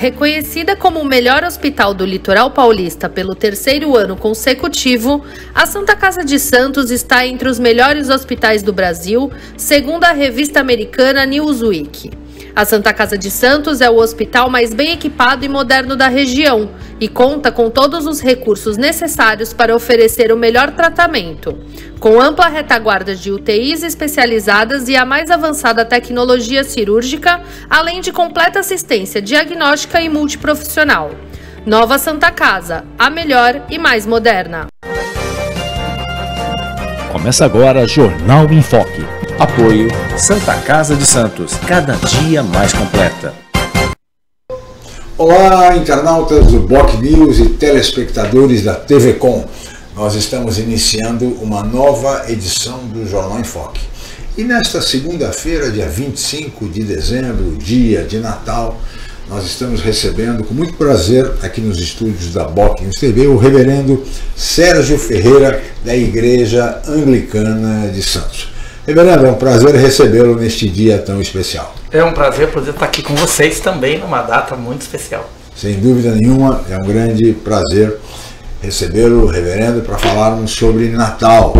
Reconhecida como o melhor hospital do litoral paulista pelo terceiro ano consecutivo, a Santa Casa de Santos está entre os melhores hospitais do Brasil, segundo a revista americana Newsweek. A Santa Casa de Santos é o hospital mais bem equipado e moderno da região e conta com todos os recursos necessários para oferecer o melhor tratamento, com ampla retaguarda de UTIs especializadas e a mais avançada tecnologia cirúrgica, além de completa assistência diagnóstica e multiprofissional. Nova Santa Casa, a melhor e mais moderna. Começa agora Jornal em Foque. Apoio Santa Casa de Santos, cada dia mais completa. Olá, internautas do BOC News e telespectadores da TV Com. Nós estamos iniciando uma nova edição do Jornal em Foque. E nesta segunda-feira, dia 25 de dezembro, dia de Natal, nós estamos recebendo com muito prazer aqui nos estúdios da BOC News TV o reverendo Sérgio Ferreira, da Igreja Anglicana de Santos. Reverendo, é um prazer recebê-lo neste dia tão especial. É um prazer poder estar aqui com vocês também numa data muito especial. Sem dúvida nenhuma, é um grande prazer recebê-lo, reverendo, para falarmos sobre Natal,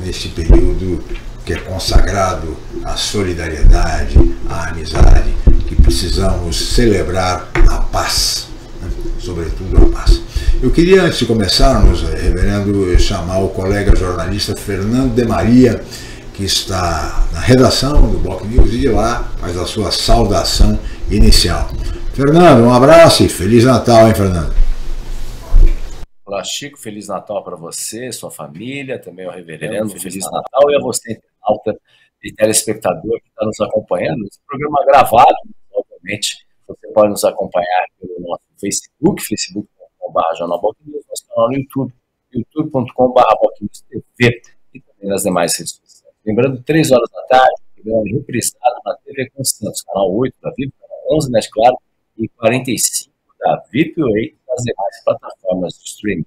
neste período que é consagrado à solidariedade, à amizade, que precisamos celebrar a paz, né? Sobretudo a paz. Eu queria, antes de começarmos, reverendo, chamar o colega jornalista Fernando de Maria, que está na redação do BOC News, e de lá faz a sua saudação inicial. Fernando, um abraço e Feliz Natal, hein, Fernando? Olá, Chico, Feliz Natal para você, sua família, também ao reverendo, Feliz Natal, e a você, internauta e telespectador que está nos acompanhando. Esse programa gravado, obviamente, você pode nos acompanhar pelo nosso Facebook, facebook.com/jornalbocnews, nosso canal no YouTube, youtube.com/bocnewstv, e também nas demais redes sociais. Lembrando, 3 horas da tarde, o programa é reprisado na TV Com Santos, canal 8 da VIP, canal 11 Net Claro e 45 da VIP8 e nas demais plataformas de streaming.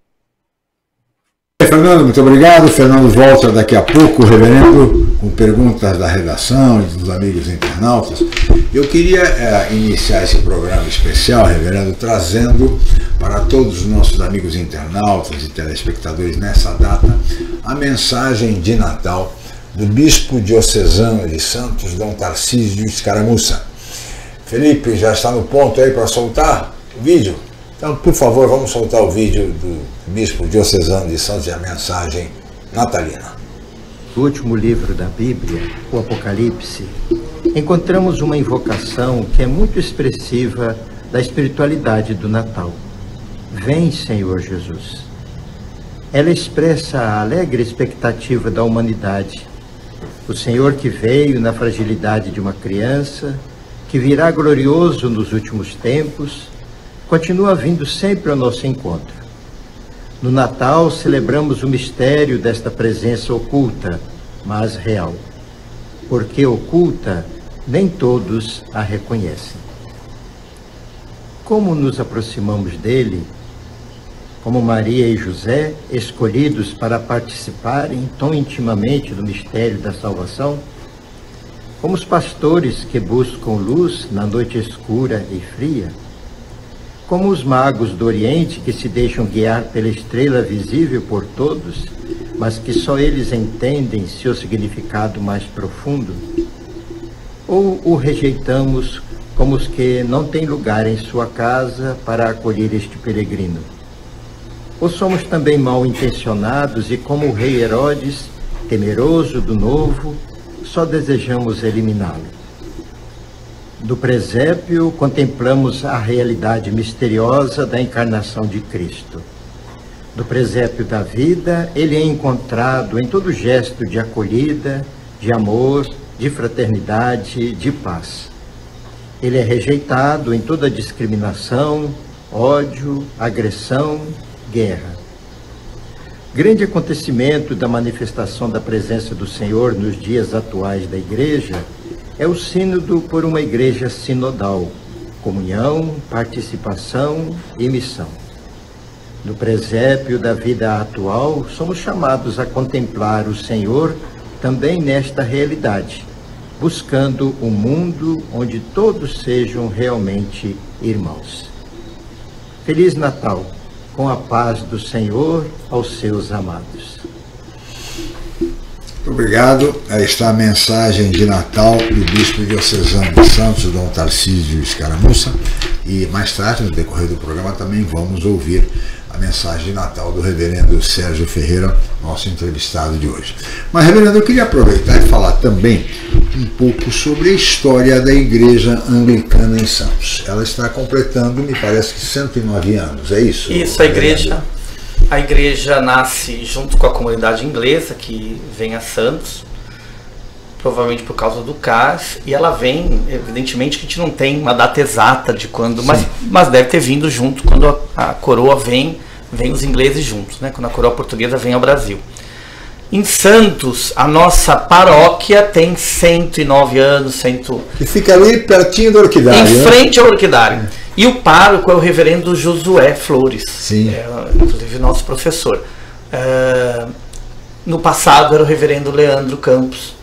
Fernando, muito obrigado. Fernando volta daqui a pouco, reverendo, com perguntas da redação e dos amigos internautas. Eu queria iniciar esse programa especial, reverendo, trazendo para todos os nossos amigos internautas e telespectadores nessa data a mensagem de Natal do Bispo Diocesano de Santos, Dom Tarcísio Escaramuça. Felipe, já está no ponto aí para soltar o vídeo? Então, por favor, vamos soltar o vídeo do Bispo Diocesano de Santos e a mensagem natalina. No último livro da Bíblia, o Apocalipse, encontramos uma invocação que é muito expressiva da espiritualidade do Natal. Vem, Senhor Jesus. Ela expressa a alegre expectativa da humanidade. O Senhor que veio na fragilidade de uma criança, que virá glorioso nos últimos tempos, continua vindo sempre ao nosso encontro. No Natal, celebramos o mistério desta presença oculta, mas real. Porque oculta, nem todos a reconhecem. Como nos aproximamos dele, como Maria e José, escolhidos para participarem tão intimamente do mistério da salvação, como os pastores que buscam luz na noite escura e fria, como os magos do Oriente que se deixam guiar pela estrela visível por todos, mas que só eles entendem seu significado mais profundo, ou o rejeitamos como os que não têm lugar em sua casa para acolher este peregrino? Ou somos também mal intencionados e, como o rei Herodes, temeroso do novo, só desejamos eliminá-lo? Do presépio, contemplamos a realidade misteriosa da encarnação de Cristo. Do presépio da vida, ele é encontrado em todo gesto de acolhida, de amor, de fraternidade, de paz. Ele é rejeitado em toda discriminação, ódio, agressão, guerra. Grande acontecimento da manifestação da presença do Senhor nos dias atuais da Igreja é o sínodo por uma Igreja sinodal, comunhão, participação e missão. No presépio da vida atual, somos chamados a contemplar o Senhor também nesta realidade, buscando um mundo onde todos sejam realmente irmãos. Feliz Natal, com a paz do Senhor aos seus amados. Muito obrigado. Aí está a mensagem de Natal do Bispo Diocesano de Santos, Dom Tarcísio Escaramuça. E mais tarde, no decorrer do programa, também vamos ouvir a mensagem de Natal do reverendo Sérgio Ferreira, nosso entrevistado de hoje. Mas, reverendo, eu queria aproveitar e falar também um pouco sobre a história da Igreja Anglicana em Santos. Ela está completando, me parece que 109 anos, é isso? Isso, a igreja nasce junto com a comunidade inglesa que vem a Santos, provavelmente por causa do CAS, e ela vem, evidentemente que a gente não tem uma data exata de quando, mas deve ter vindo junto quando a coroa vem os ingleses juntos, né? Quando a coroa portuguesa vem ao Brasil. Em Santos, a nossa paróquia tem 109 anos. Que fica ali pertinho do Orquidário. Em frente ao Orquidário. E o pároco é o reverendo Josué Flores. Sim. Inclusive nosso professor. No passado era o reverendo Leandro Campos,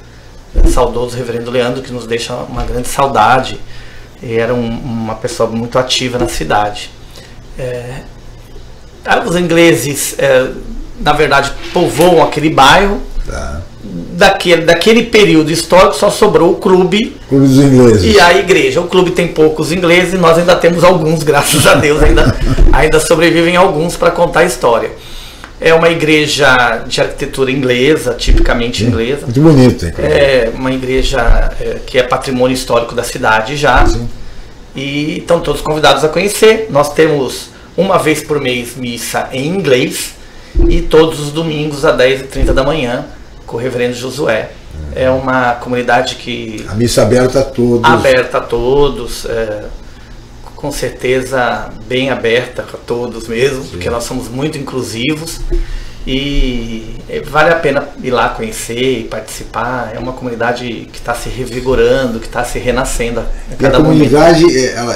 saudoso reverendo Leandro, que nos deixa uma grande saudade. E era uma pessoa muito ativa na cidade. Os ingleses, na verdade, povoam aquele bairro. Tá. Daquele período histórico só sobrou o clube dos ingleses e a igreja. O clube tem poucos ingleses e nós ainda temos alguns, graças a Deus, ainda sobrevivem alguns para contar a história. É uma igreja de arquitetura inglesa, tipicamente inglesa. Muito bonita. É uma igreja que é patrimônio histórico da cidade já. Sim. E estão todos convidados a conhecer. Nós temos uma vez por mês missa em inglês e todos os domingos às 10h30 da manhã com o reverendo Josué. É uma comunidade que... A missa aberta a todos. Aberta a todos, com certeza bem aberta a todos mesmo, sim, porque nós somos muito inclusivos e vale a pena ir lá conhecer e participar. É uma comunidade que está se revigorando, que está se renascendo a cada momento. A comunidade, ela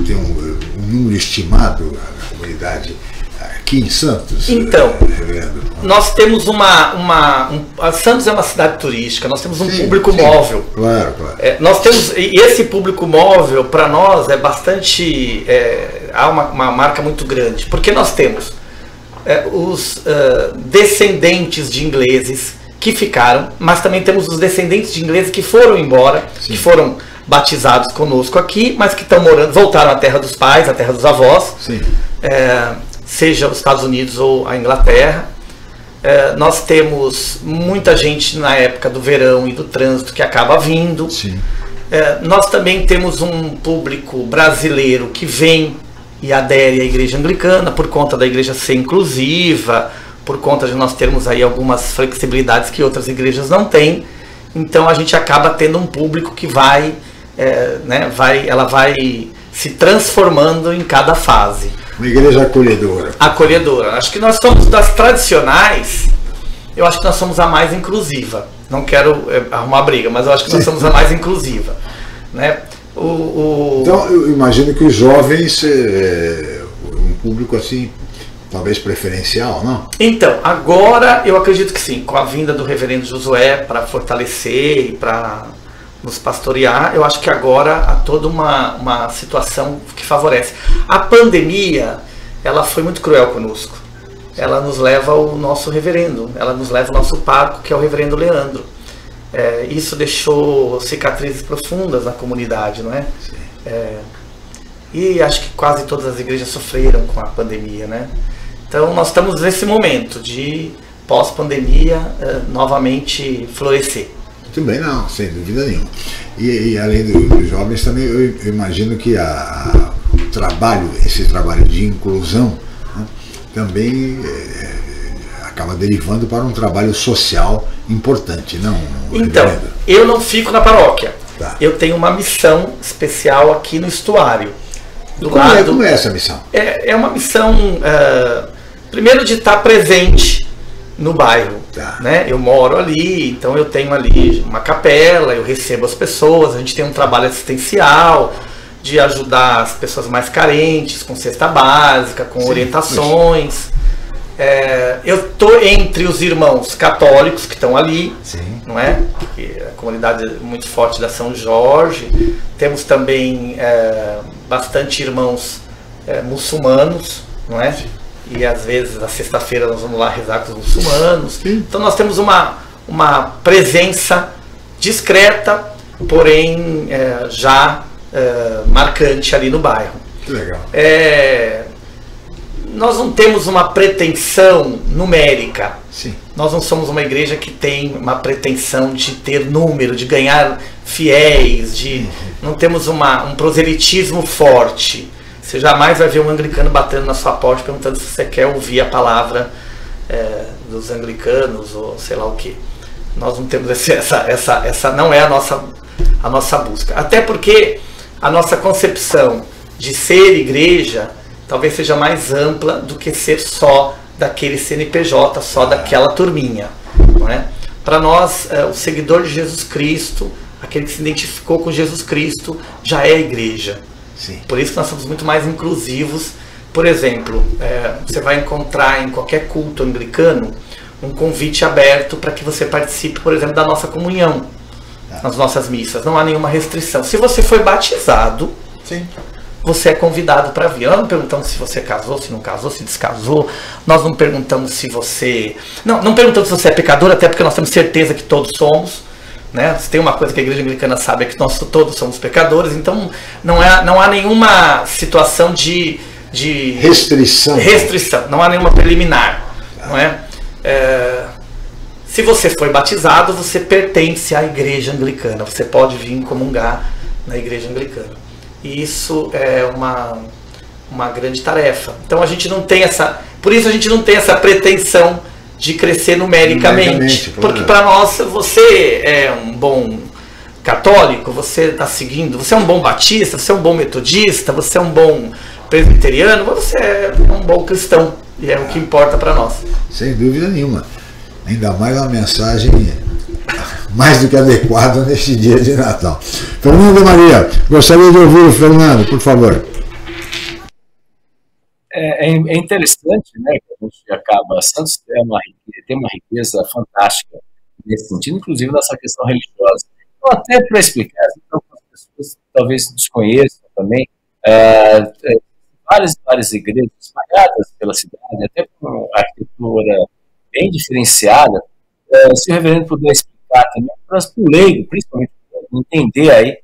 tem um número estimado, a comunidade aqui em Santos? Então, nós temos Santos é uma cidade turística, nós temos um público móvel. Claro. Nós temos, e esse público móvel, para nós, é bastante... há uma marca muito grande, porque nós temos os descendentes de ingleses que ficaram, mas também temos os descendentes de ingleses que foram embora, sim, que foram batizados conosco aqui, mas que estão morando, voltaram à terra dos pais, à terra dos avós. Sim. Seja os Estados Unidos ou a Inglaterra. Nós temos muita gente na época do verão e do trânsito que acaba vindo. Sim. Nós também temos um público brasileiro que vem e adere à igreja anglicana por conta da igreja ser inclusiva, por conta de nós termos aí algumas flexibilidades que outras igrejas não têm. Então a gente acaba tendo um público que ela vai se transformando em cada fase. Uma igreja acolhedora. Acolhedora. Acho que nós somos das tradicionais, eu acho que nós somos a mais inclusiva. Não quero arrumar briga, mas eu acho que nós somos a mais inclusiva. Né? Então, eu imagino que os jovens, um público assim, talvez preferencial, não? Então, agora eu acredito que sim, com a vinda do reverendo Josué para fortalecer e para nos pastorear, eu acho que agora há toda uma situação que favorece. A pandemia, ela foi muito cruel conosco. Ela nos leva ao nosso reverendo, ela nos leva ao nosso pároco, que é o reverendo Leandro. Isso deixou cicatrizes profundas na comunidade, não é? E acho que quase todas as igrejas sofreram com a pandemia, né? Então nós estamos nesse momento de pós-pandemia novamente florescer. Muito bem, não, sem dúvida nenhuma. E além dos jovens também, eu imagino que esse trabalho de inclusão, né, também acaba derivando para um trabalho social importante, não? Então, reverendo? Eu não fico na paróquia. Tá. Eu tenho uma missão especial aqui no estuário. Como é essa missão? É uma missão, primeiro, de estar presente no bairro. Tá. Né? Eu moro ali, então eu tenho ali uma capela, eu recebo as pessoas, a gente tem um trabalho assistencial de ajudar as pessoas mais carentes, com cesta básica, com orientações. Eu estou entre os irmãos católicos que estão ali, Sim. não é? Que a comunidade é muito forte da São Jorge. Temos também bastante irmãos muçulmanos, não é? E às vezes na sexta-feira nós vamos lá rezar com os muçulmanos. Sim. Então nós temos uma presença discreta, porém já marcante ali no bairro. Que legal. Nós não temos uma pretensão numérica. Sim. Nós não somos uma igreja que tem uma pretensão de ter número, de ganhar fiéis, não temos um proselitismo forte. Você jamais vai ver um anglicano batendo na sua porta perguntando se você quer ouvir a palavra dos anglicanos ou sei lá o que. Nós não temos essa não é a nossa busca. Até porque a nossa concepção de ser igreja talvez seja mais ampla do que ser só daquele CNPJ, só daquela turminha, não é? Para nós, o seguidor de Jesus Cristo, aquele que se identificou com Jesus Cristo, já é a igreja. Sim. Por isso que nós somos muito mais inclusivos. Por exemplo, você vai encontrar em qualquer culto anglicano um convite aberto para que você participe, por exemplo, da nossa comunhão, nas nossas missas. Não há nenhuma restrição. Se você foi batizado, Sim. você é convidado para vir. Nós não perguntamos se você casou, se não casou, se descasou. Nós não perguntamos se você... Não perguntamos se você é pecador, até porque nós temos certeza que todos somos. Né? Se tem uma coisa que a igreja anglicana sabe é que nós todos somos pecadores. Então não há nenhuma situação de Restrição. Não há nenhuma preliminar. Não é? Se você foi batizado, você pertence à igreja anglicana. Você pode vir comungar na igreja anglicana. E isso é uma grande tarefa. Então a gente não tem por isso a gente não tem essa pretensão de crescer numericamente. Porque para nós, você é um bom católico, você está seguindo, você é um bom batista, você é um bom metodista, você é um bom presbiteriano, você é um bom cristão. E é o que importa para nós. Sem dúvida nenhuma. Ainda mais uma mensagem mais do que adequada neste dia de Natal. Fernando Maria, gostaria de ouvir o Fernando, por favor. É interessante, né, que a gente acaba... Santos tem uma riqueza fantástica nesse sentido, inclusive nessa questão religiosa. Então, até para explicar, então, as pessoas talvez desconheçam também, várias igrejas espalhadas pela cidade, até com arquitetura bem diferenciada. Se o reverendo puder explicar também, para o leigo, principalmente, entender aí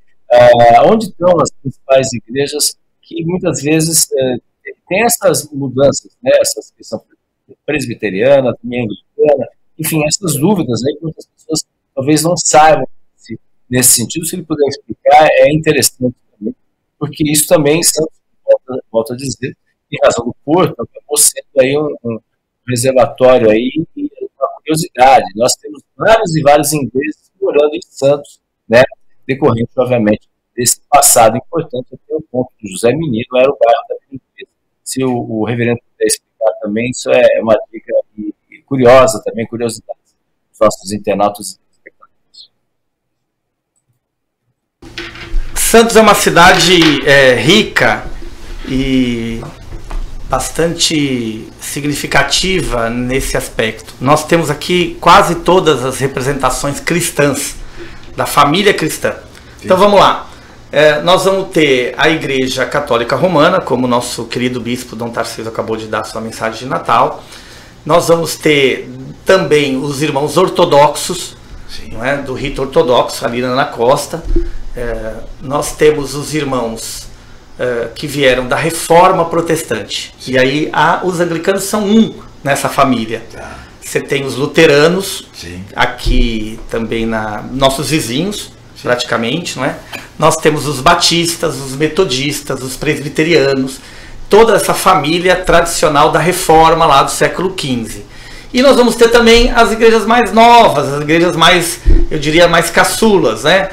onde estão as principais igrejas que muitas vezes tem essas mudanças, né, essas que são presbiteriana, também anglicana, enfim, essas dúvidas aí que muitas pessoas talvez não saibam nesse sentido. Se ele puder explicar, é interessante também, porque isso também, volto a dizer, em razão do Porto, acabou sendo aí um reservatório aí e uma curiosidade. Nós temos vários ingleses morando em Santos, né, decorrente, obviamente, desse passado importante, até o ponto que José Menino era o bairro da Vila Inglesa. Se o reverendo puder explicar também, isso é uma dica curiosa também, curiosidade dos nossos internautas e espectadores. Santos é uma cidade rica e bastante significativa nesse aspecto. Nós temos aqui quase todas as representações cristãs, da família cristã. Sim. Então vamos lá. Nós vamos ter a Igreja Católica Romana, como o nosso querido bispo Dom Tarcísio acabou de dar sua mensagem de Natal. Nós vamos ter também os irmãos ortodoxos, não é? Do rito ortodoxo, ali na Costa. Nós temos os irmãos que vieram da Reforma Protestante. Sim. E aí os anglicanos são nessa família. Tá. Você tem os luteranos, sim, aqui também nossos vizinhos, sim, praticamente, não é? Nós temos os batistas, os metodistas, os presbiterianos, toda essa família tradicional da Reforma lá do século XV. E nós vamos ter também as igrejas mais novas, as igrejas mais, eu diria, mais caçulas, né?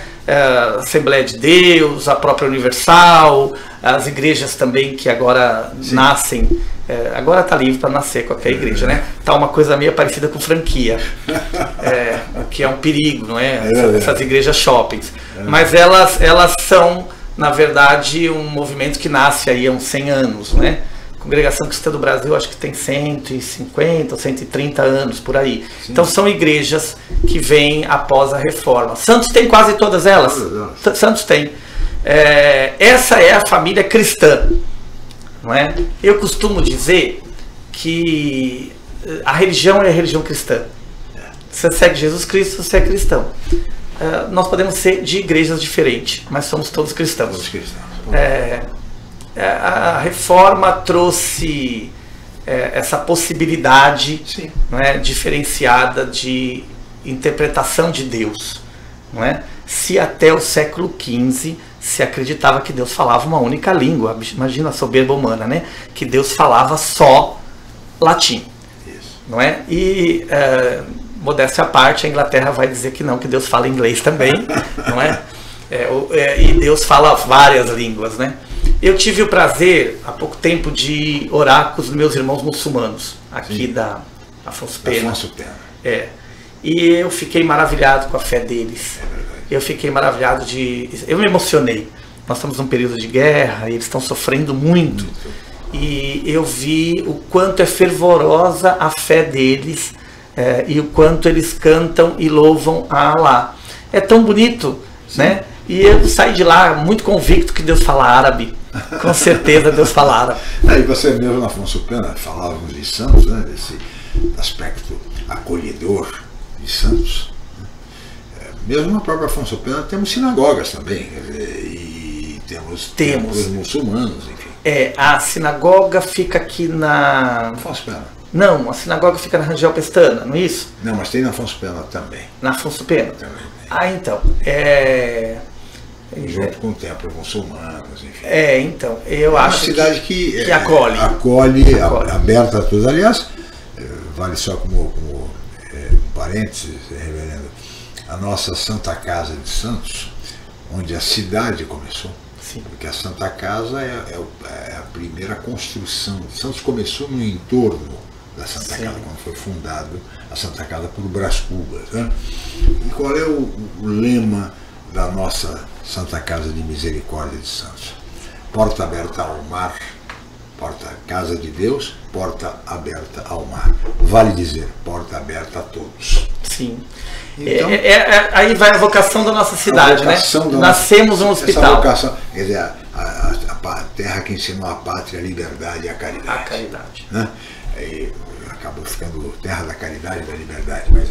Assembleia de Deus, a própria Universal, as igrejas também que agora, sim, nascem, agora está livre para nascer qualquer igreja, né? Tá uma coisa meio parecida com franquia, o que é um perigo, não é? Essas igrejas shoppings. Mas elas são, na verdade, um movimento que nasce aí há uns 100 anos, né? Congregação Cristã do Brasil, acho que tem 150 ou 130 anos por aí. Sim. Então são igrejas que vêm após a reforma. Santos tem quase todas elas. Santos tem. Essa é a família cristã, não é? Eu costumo dizer que a religião é a religião cristã. Você segue Jesus Cristo, você é cristão. Nós podemos ser de igrejas diferentes, mas somos todos cristãos. Todos cristãos. A reforma trouxe essa possibilidade, não é, diferenciada de interpretação de Deus, não é? Se até o século XV se acreditava que Deus falava uma única língua, imagina a soberba humana, né? Que Deus falava só latim. Isso. Não é? E modéstia à parte, a Inglaterra vai dizer que não, que Deus fala inglês também, não é? E Deus fala várias línguas, né? Eu tive o prazer, há pouco tempo, de orar com os meus irmãos muçulmanos, aqui da Afonso Pena. E eu fiquei maravilhado com a fé deles. Eu fiquei maravilhado eu me emocionei. Nós estamos num período de guerra, e eles estão sofrendo muito. E eu vi o quanto é fervorosa a fé deles, e o quanto eles cantam e louvam a Allah. É tão bonito, né? E eu saí de lá muito convicto que Deus fala árabe. Com certeza Deus fala árabe. E você mesmo, na Afonso Pena, falávamos de Santos, né? Desse aspecto acolhedor de Santos. Mesmo na própria Afonso Pena temos sinagogas também, e temos templos muçulmanos, enfim. A sinagoga fica aqui na Afonso Pena. Não, a sinagoga fica na Rangel Pestana, não é isso? Não, mas tem na Afonso Pena também. Na Afonso Pena? Também. Então, junto com templos muçulmanos, enfim. Então, eu acho uma cidade que acolhe, aberta a todos. Aliás, vale só como parênteses, reverendo, a nossa Santa Casa de Santos, onde a cidade começou. Sim. Porque a Santa Casa é a primeira construção. Santos começou no entorno da Santa Casa, quando foi fundado a Santa Casa por Brás Cubas, né? E qual é o lema da nossa Santa Casa de Misericórdia de Santos? Porta aberta ao mar, casa de Deus, porta aberta ao mar. Vale dizer, porta aberta a todos. Sim. Então, aí vai a vocação da nossa cidade, né? Nascemos um hospital. Essa vocação, quer dizer, a terra que ensinou a pátria, a liberdade e a caridade. A caridade. Né? E acabou ficando terra da caridade e da liberdade, mas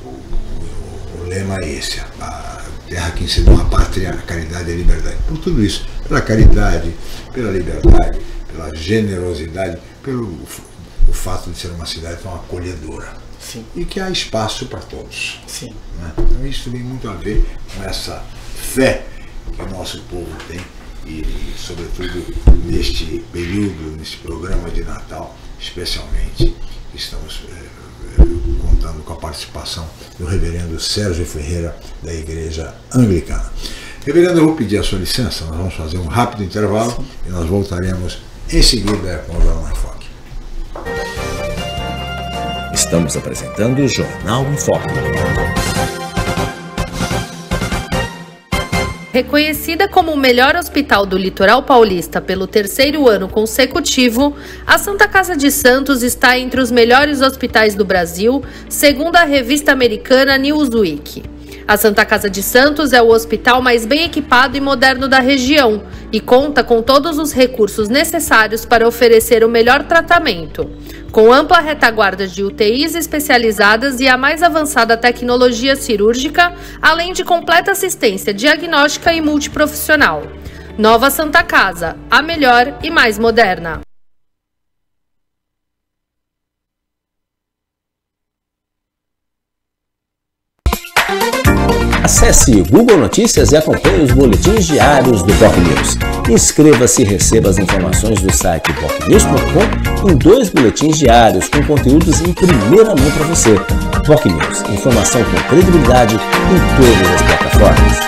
o lema é esse, a terra que ensinou a pátria, a caridade e a liberdade. Por tudo isso, pela caridade, pela liberdade, pela generosidade, pelo fato de ser uma cidade tão acolhedora. Sim. E que há espaço para todos. Sim. Né? Então isso tem muito a ver com essa fé que o nosso povo tem e sobretudo neste período, neste programa de Natal, especialmente, estamos contando com a participação do reverendo Sérgio Ferreira, da Igreja Anglicana. Reverendo, eu vou pedir a sua licença, nós vamos fazer um rápido intervalo e nós voltaremos em seguida com o Jornal em Foque. Estamos apresentando o Jornal em Foque. Reconhecida como o melhor hospital do litoral paulista pelo 3º ano consecutivo, a Santa Casa de Santos está entre os melhores hospitais do Brasil, segundo a revista americana Newsweek. A Santa Casa de Santos é o hospital mais bem equipado e moderno da região e conta com todos os recursos necessários para oferecer o melhor tratamento, com ampla retaguarda de UTIs especializadas e a mais avançada tecnologia cirúrgica, além de completa assistência diagnóstica e multiprofissional. Nova Santa Casa, a melhor e mais moderna. Acesse Google Notícias e acompanhe os boletins diários do POC News. Inscreva-se e receba as informações do site pocnews.com em 2 boletins diários com conteúdos em primeira mão para você. POC News, informação com credibilidade em todas as plataformas.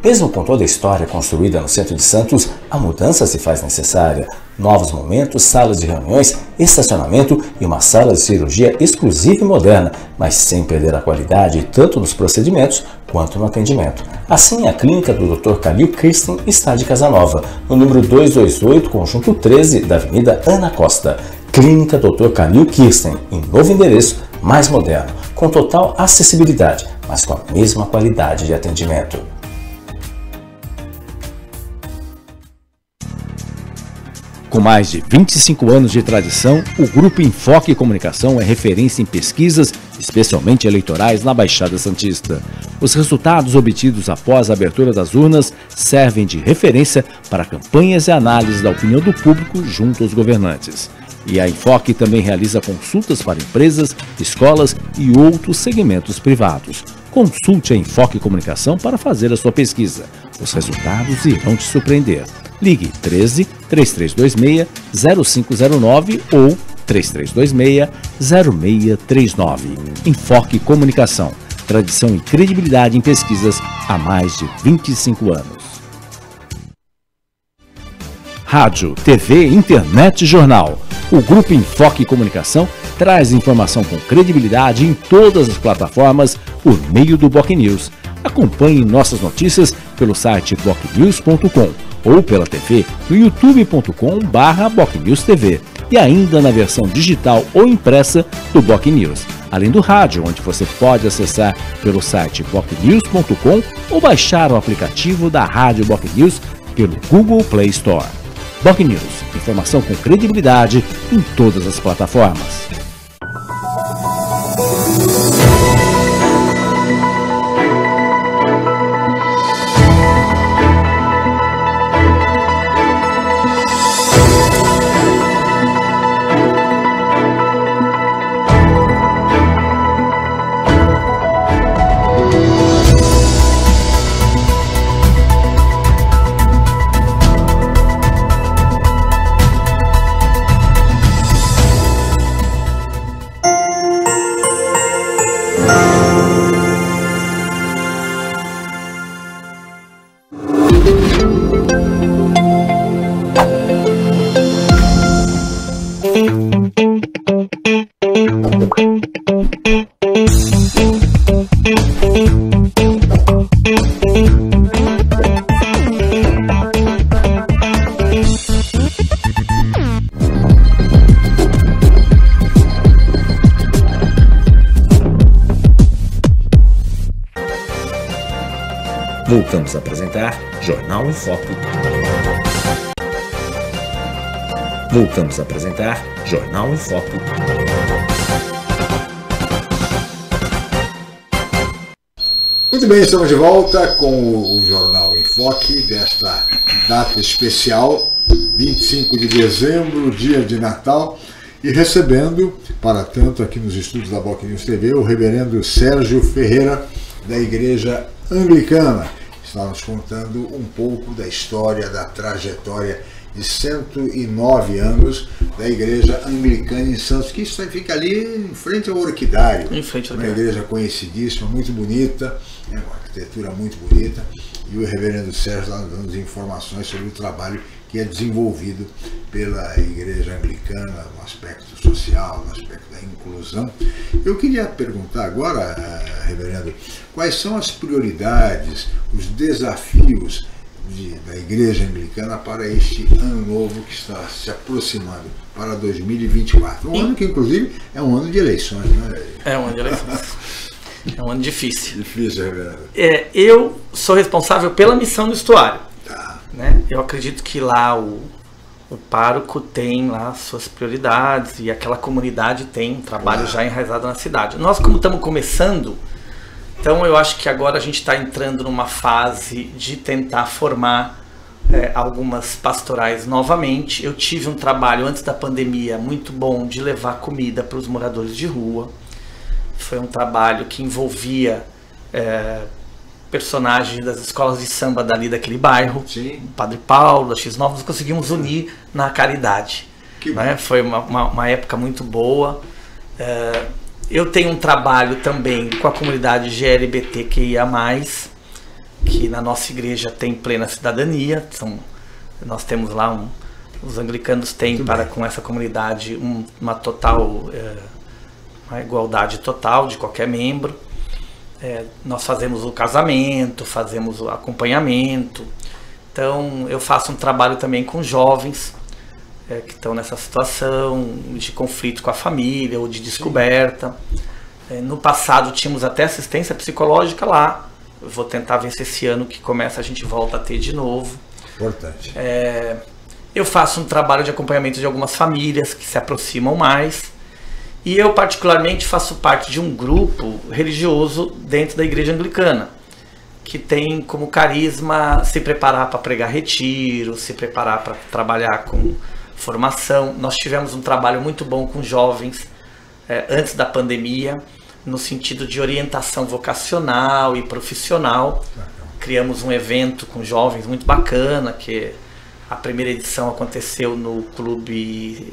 Mesmo com toda a história construída no centro de Santos, a mudança se faz necessária. Novos momentos, salas de reuniões, estacionamento e uma sala de cirurgia exclusiva e moderna, mas sem perder a qualidade tanto nos procedimentos quanto no atendimento. Assim, a clínica do Dr. Calil Kirsten está de Casa Nova, no número 228, conjunto 13 da Avenida Ana Costa. Clínica Dr. Calil Kirsten, em novo endereço, mais moderno, com total acessibilidade, mas com a mesma qualidade de atendimento. Com mais de 25 anos de tradição, o Grupo Enfoque Comunicação é referência em pesquisas, especialmente eleitorais, na Baixada Santista. Os resultados obtidos após a abertura das urnas servem de referência para campanhas e análises da opinião do público junto aos governantes. E a Enfoque também realiza consultas para empresas, escolas e outros segmentos privados. Consulte a Enfoque Comunicação para fazer a sua pesquisa. Os resultados irão te surpreender. Ligue 13 3326 0509 ou 3326 0639. Enfoque Comunicação. Tradição e credibilidade em pesquisas há mais de 25 anos. Rádio, TV, internet e jornal. O Grupo Enfoque Comunicação traz informação com credibilidade em todas as plataformas por meio do BocNews. Acompanhe nossas notícias pelo site bocnews.com ou pela TV no youtube.com/BocNewsTV e ainda na versão digital ou impressa do BocNews, além do rádio, onde você pode acessar pelo site bocnews.com ou baixar o aplicativo da Rádio BocNews pelo Google Play Store. BocNews, informação com credibilidade em todas as plataformas. Voltamos a apresentar Jornal em Foque. Voltamos a apresentar Jornal em Foque. Muito bem, estamos de volta com o Jornal em Foque desta data especial, 25 de dezembro, dia de Natal, e recebendo, para tanto aqui nos estúdios da BocNews TV, o reverendo Sérgio Ferreira, da Igreja Anglicana. Está nos contando um pouco da história, da trajetória de 109 anos da Igreja Anglicana em Santos, que isso fica ali em frente ao Orquidário. Em frente ao Uma igreja conhecidíssima, muito bonita, uma arquitetura muito bonita, e o reverendo Sérgio está dando informações sobre o trabalho que é desenvolvido pela Igreja Anglicana no aspecto social, no aspecto da inclusão. Eu queria perguntar agora, reverendo, quais são as prioridades, os desafios da Igreja Anglicana para este ano novo que está se aproximando, para 2024. Um ano que, inclusive, é um ano de eleições, né? É um ano de eleições. É um ano difícil. Difícil, reverendo. Eu sou responsável pela missão do estuário. Tá. Né? Eu acredito que lá o pároco tem lá suas prioridades e aquela comunidade tem um trabalho já enraizado na cidade. Nós, como estamos começando, então eu acho que agora a gente está entrando numa fase de tentar formar algumas pastorais novamente. Eu tive um trabalho antes da pandemia muito bom de levar comida para os moradores de rua. Foi um trabalho que envolvia personagens das escolas de samba dali daquele bairro. Sim. O Padre Paulo, a X9, nós conseguimos unir na caridade. Né? Foi uma época muito boa. Eu tenho um trabalho também com a comunidade GLBTQIA+, que na nossa igreja tem plena cidadania. Nós temos lá os anglicanos têm com essa comunidade uma igualdade total de qualquer membro. Nós fazemos o casamento, fazemos o acompanhamento. Então eu faço um trabalho também com jovens que estão nessa situação de conflito com a família ou de descoberta. No passado tínhamos até assistência psicológica lá. Eu vou tentar ver se esse ano que começa a gente volta a ter de novo. Importante. Eu faço um trabalho de acompanhamento de algumas famílias que se aproximam mais. E eu particularmente faço parte de um grupo religioso dentro da igreja anglicana, que tem como carisma se preparar para pregar retiro, se preparar para trabalhar com formação. Nós tivemos um trabalho muito bom com jovens antes da pandemia, no sentido de orientação vocacional e profissional. Criamos um evento com jovens muito bacana, que a primeira edição aconteceu no Clube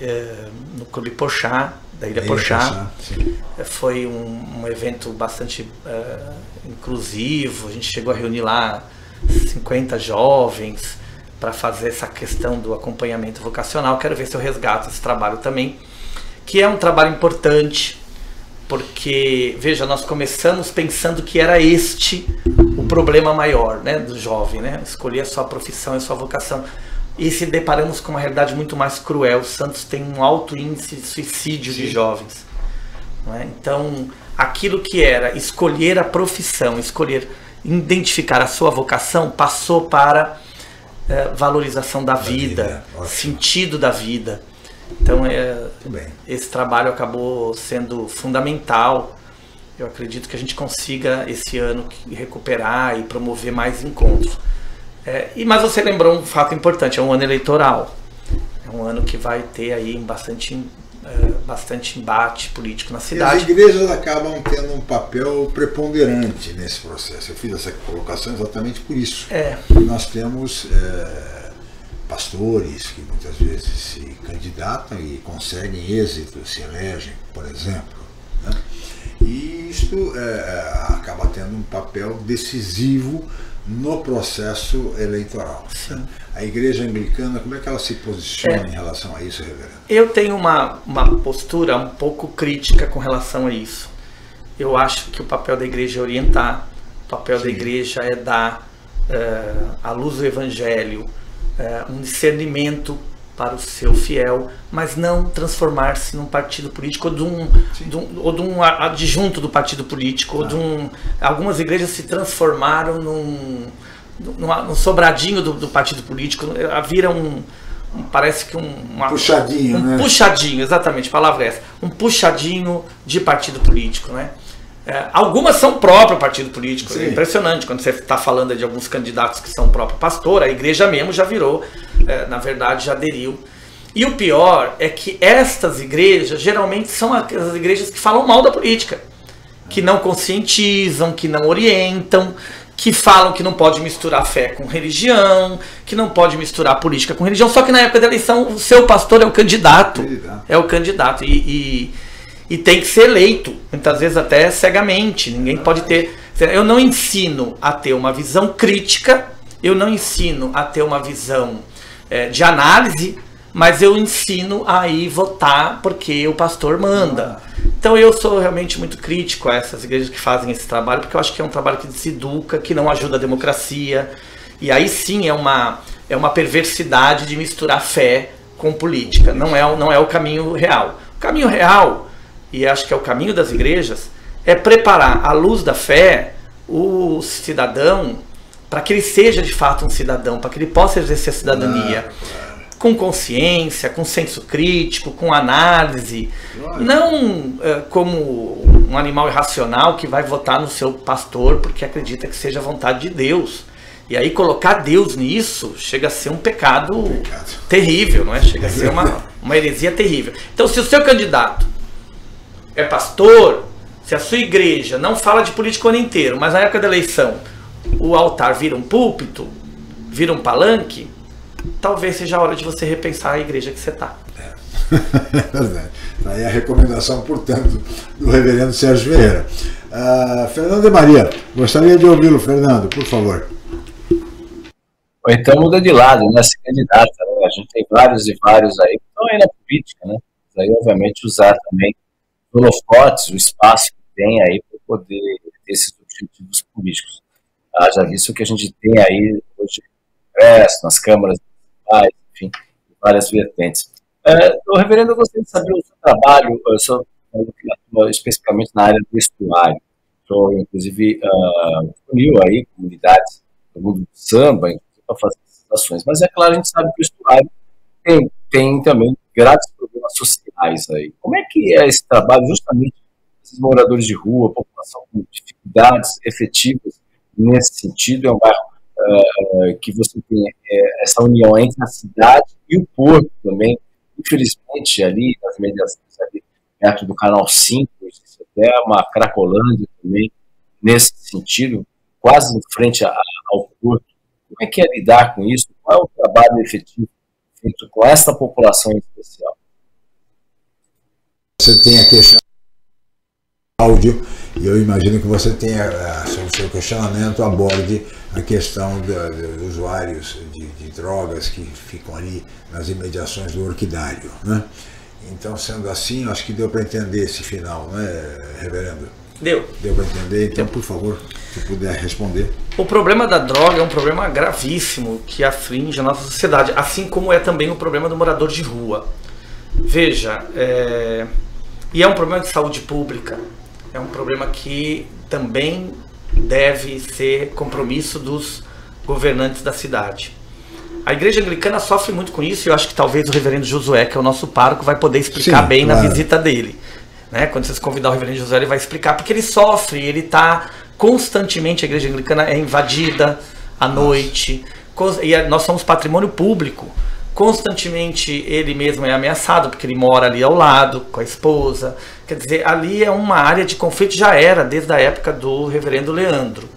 Porchat, da Ilha Porchat. Foi um evento bastante inclusivo. A gente chegou a reunir lá 50 jovens para fazer essa questão do acompanhamento vocacional. Quero ver se eu resgato esse trabalho também, que é um trabalho importante, porque, veja, nós começamos pensando que era este o problema maior, né, do jovem, né? Escolher a sua profissão e a sua vocação. E se deparamos com uma realidade muito mais cruel. Santos tem um alto índice de suicídio de jovens. Não é? Então, aquilo que era escolher a profissão, identificar a sua vocação, passou para valorização da vida, sentido da vida. Então, esse trabalho acabou sendo fundamental. Eu acredito que a gente consiga esse ano recuperar e promover mais encontros. Mas você lembrou um fato importante, é um ano eleitoral. É um ano que vai ter aí bastante embate político na cidade. E as igrejas acabam tendo um papel preponderante nesse processo. Eu fiz essa colocação exatamente por isso. Nós temos pastores que muitas vezes se candidatam e conseguem êxito, se elegem, por exemplo, né? E isto acaba tendo um papel decisivo no processo eleitoral. Né? A igreja anglicana, como é que ela se posiciona em relação a isso, reverendo? Eu tenho uma postura um pouco crítica com relação a isso. Eu acho que o papel da igreja é orientar, o papel da igreja é dar à luz do evangelho um discernimento para o seu fiel, mas não transformar-se num partido político ou de um adjunto do partido político. Algumas igrejas se transformaram num sobradinho do partido político, vira parece que puxadinho, né? Puxadinho, exatamente, a palavra é essa, um puxadinho de partido político, né? Algumas são próprio partido político. É impressionante quando você está falando de alguns candidatos que são próprio pastor. A igreja mesmo já virou, na verdade já aderiu. E o pior é que estas igrejas geralmente são as igrejas que falam mal da política, que não conscientizam, que não orientam, que falam que não pode misturar fé com religião, que não pode misturar política com religião. Só que na época da eleição o seu pastor é o candidato. É o candidato. E tem que ser eleito, muitas vezes até cegamente. Ninguém pode ter. Eu não ensino a ter uma visão crítica, eu não ensino a ter uma visão de análise, mas eu ensino a ir votar porque o pastor manda. Então eu sou realmente muito crítico a essas igrejas que fazem esse trabalho, porque eu acho que é um trabalho que deseduca, que não ajuda a democracia. E aí sim é uma perversidade de misturar fé com política. Não é o caminho real. O caminho real, e acho que é o caminho das igrejas, é preparar à luz da fé o cidadão para que ele seja de fato um cidadão, para que ele possa exercer a cidadania com consciência, com senso crítico, com análise, não como um animal irracional que vai votar no seu pastor porque acredita que seja a vontade de Deus. E aí colocar Deus nisso chega a ser um pecado terrível, não é? Chega a ser uma heresia terrível. Então, se o seu candidato é pastor, se a sua igreja não fala de política o ano inteiro, mas na época da eleição o altar vira um púlpito, vira um palanque, talvez seja a hora de você repensar a igreja que você está. Aí a recomendação, portanto, do reverendo Sérgio Ferreira. Fernando de Maria, gostaria de ouvi-lo, Fernando, por favor. Ou então muda de lado, né? Se candidata, né? A gente tem vários e vários aí que estão aí na política, né? Mas aí, obviamente, usar também os holofotes, o espaço que tem aí para poder ter esses objetivos políticos. Já visto que a gente tem aí hoje no Congresso, nas câmaras municipais, enfim, várias vertentes. O reverendo, eu gostaria de saber o seu trabalho, especificamente na área do estuário. Então, inclusive, uniu aí comunidades do mundo do samba, para fazer essas ações. Mas é claro, a gente sabe que o estuário tem também graves problemas sociais aí. Como é que é esse trabalho, justamente, esses moradores de rua, a população com dificuldades efetivas nesse sentido? É um bairro que você tem essa união entre a cidade e o porto também. Infelizmente, ali nas mediações, ali perto do Canal 5, existe até uma Cracolândia também, nesse sentido, quase em frente ao porto. Como é que é lidar com isso? Qual é o trabalho efetivo feito com essa população em especial? Você tem a questão do áudio, e eu imagino que você tenha o seu questionamento aborde a questão dos usuários de drogas que ficam ali nas imediações do orquidário, né? Então, sendo assim, acho que deu para entender esse final, né, reverendo? Deu. Deu para entender? Então, por favor, se puder responder. O problema da droga é um problema gravíssimo que aflige a nossa sociedade, assim como é também o problema do morador de rua. Veja, e é um problema de saúde pública, é um problema que também deve ser compromisso dos governantes da cidade. A igreja anglicana sofre muito com isso, e eu acho que talvez o reverendo Josué, que é o nosso pároco, vai poder explicar bem na visita dele. Né? Quando vocês convidar o reverendo Josué, ele vai explicar, porque ele sofre, ele está constantemente, a igreja anglicana é invadida à noite, e nós somos patrimônio público, constantemente ele mesmo é ameaçado, porque ele mora ali ao lado, com a esposa. Quer dizer, ali é uma área de conflito, já era desde a época do reverendo Leandro.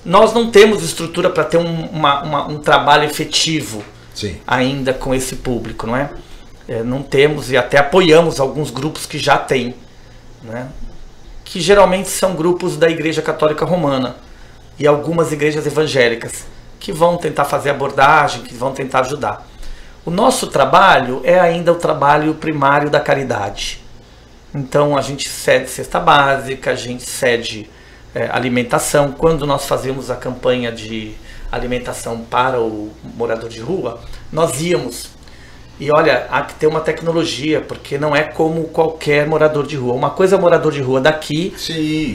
Nós não temos estrutura para ter um trabalho efetivo ainda com esse público, não é? Não temos, e até apoiamos alguns grupos que já têm, né? Que geralmente são grupos da Igreja Católica Romana e algumas igrejas evangélicas, que vão tentar fazer abordagem, que vão tentar ajudar. O nosso trabalho é ainda o trabalho primário da caridade. Então a gente cede cesta básica, a gente cede alimentação. Quando nós fazemos a campanha de alimentação para o morador de rua, nós íamos. E olha, há que ter uma tecnologia, porque não é como qualquer morador de rua. Uma coisa é morador de rua daqui,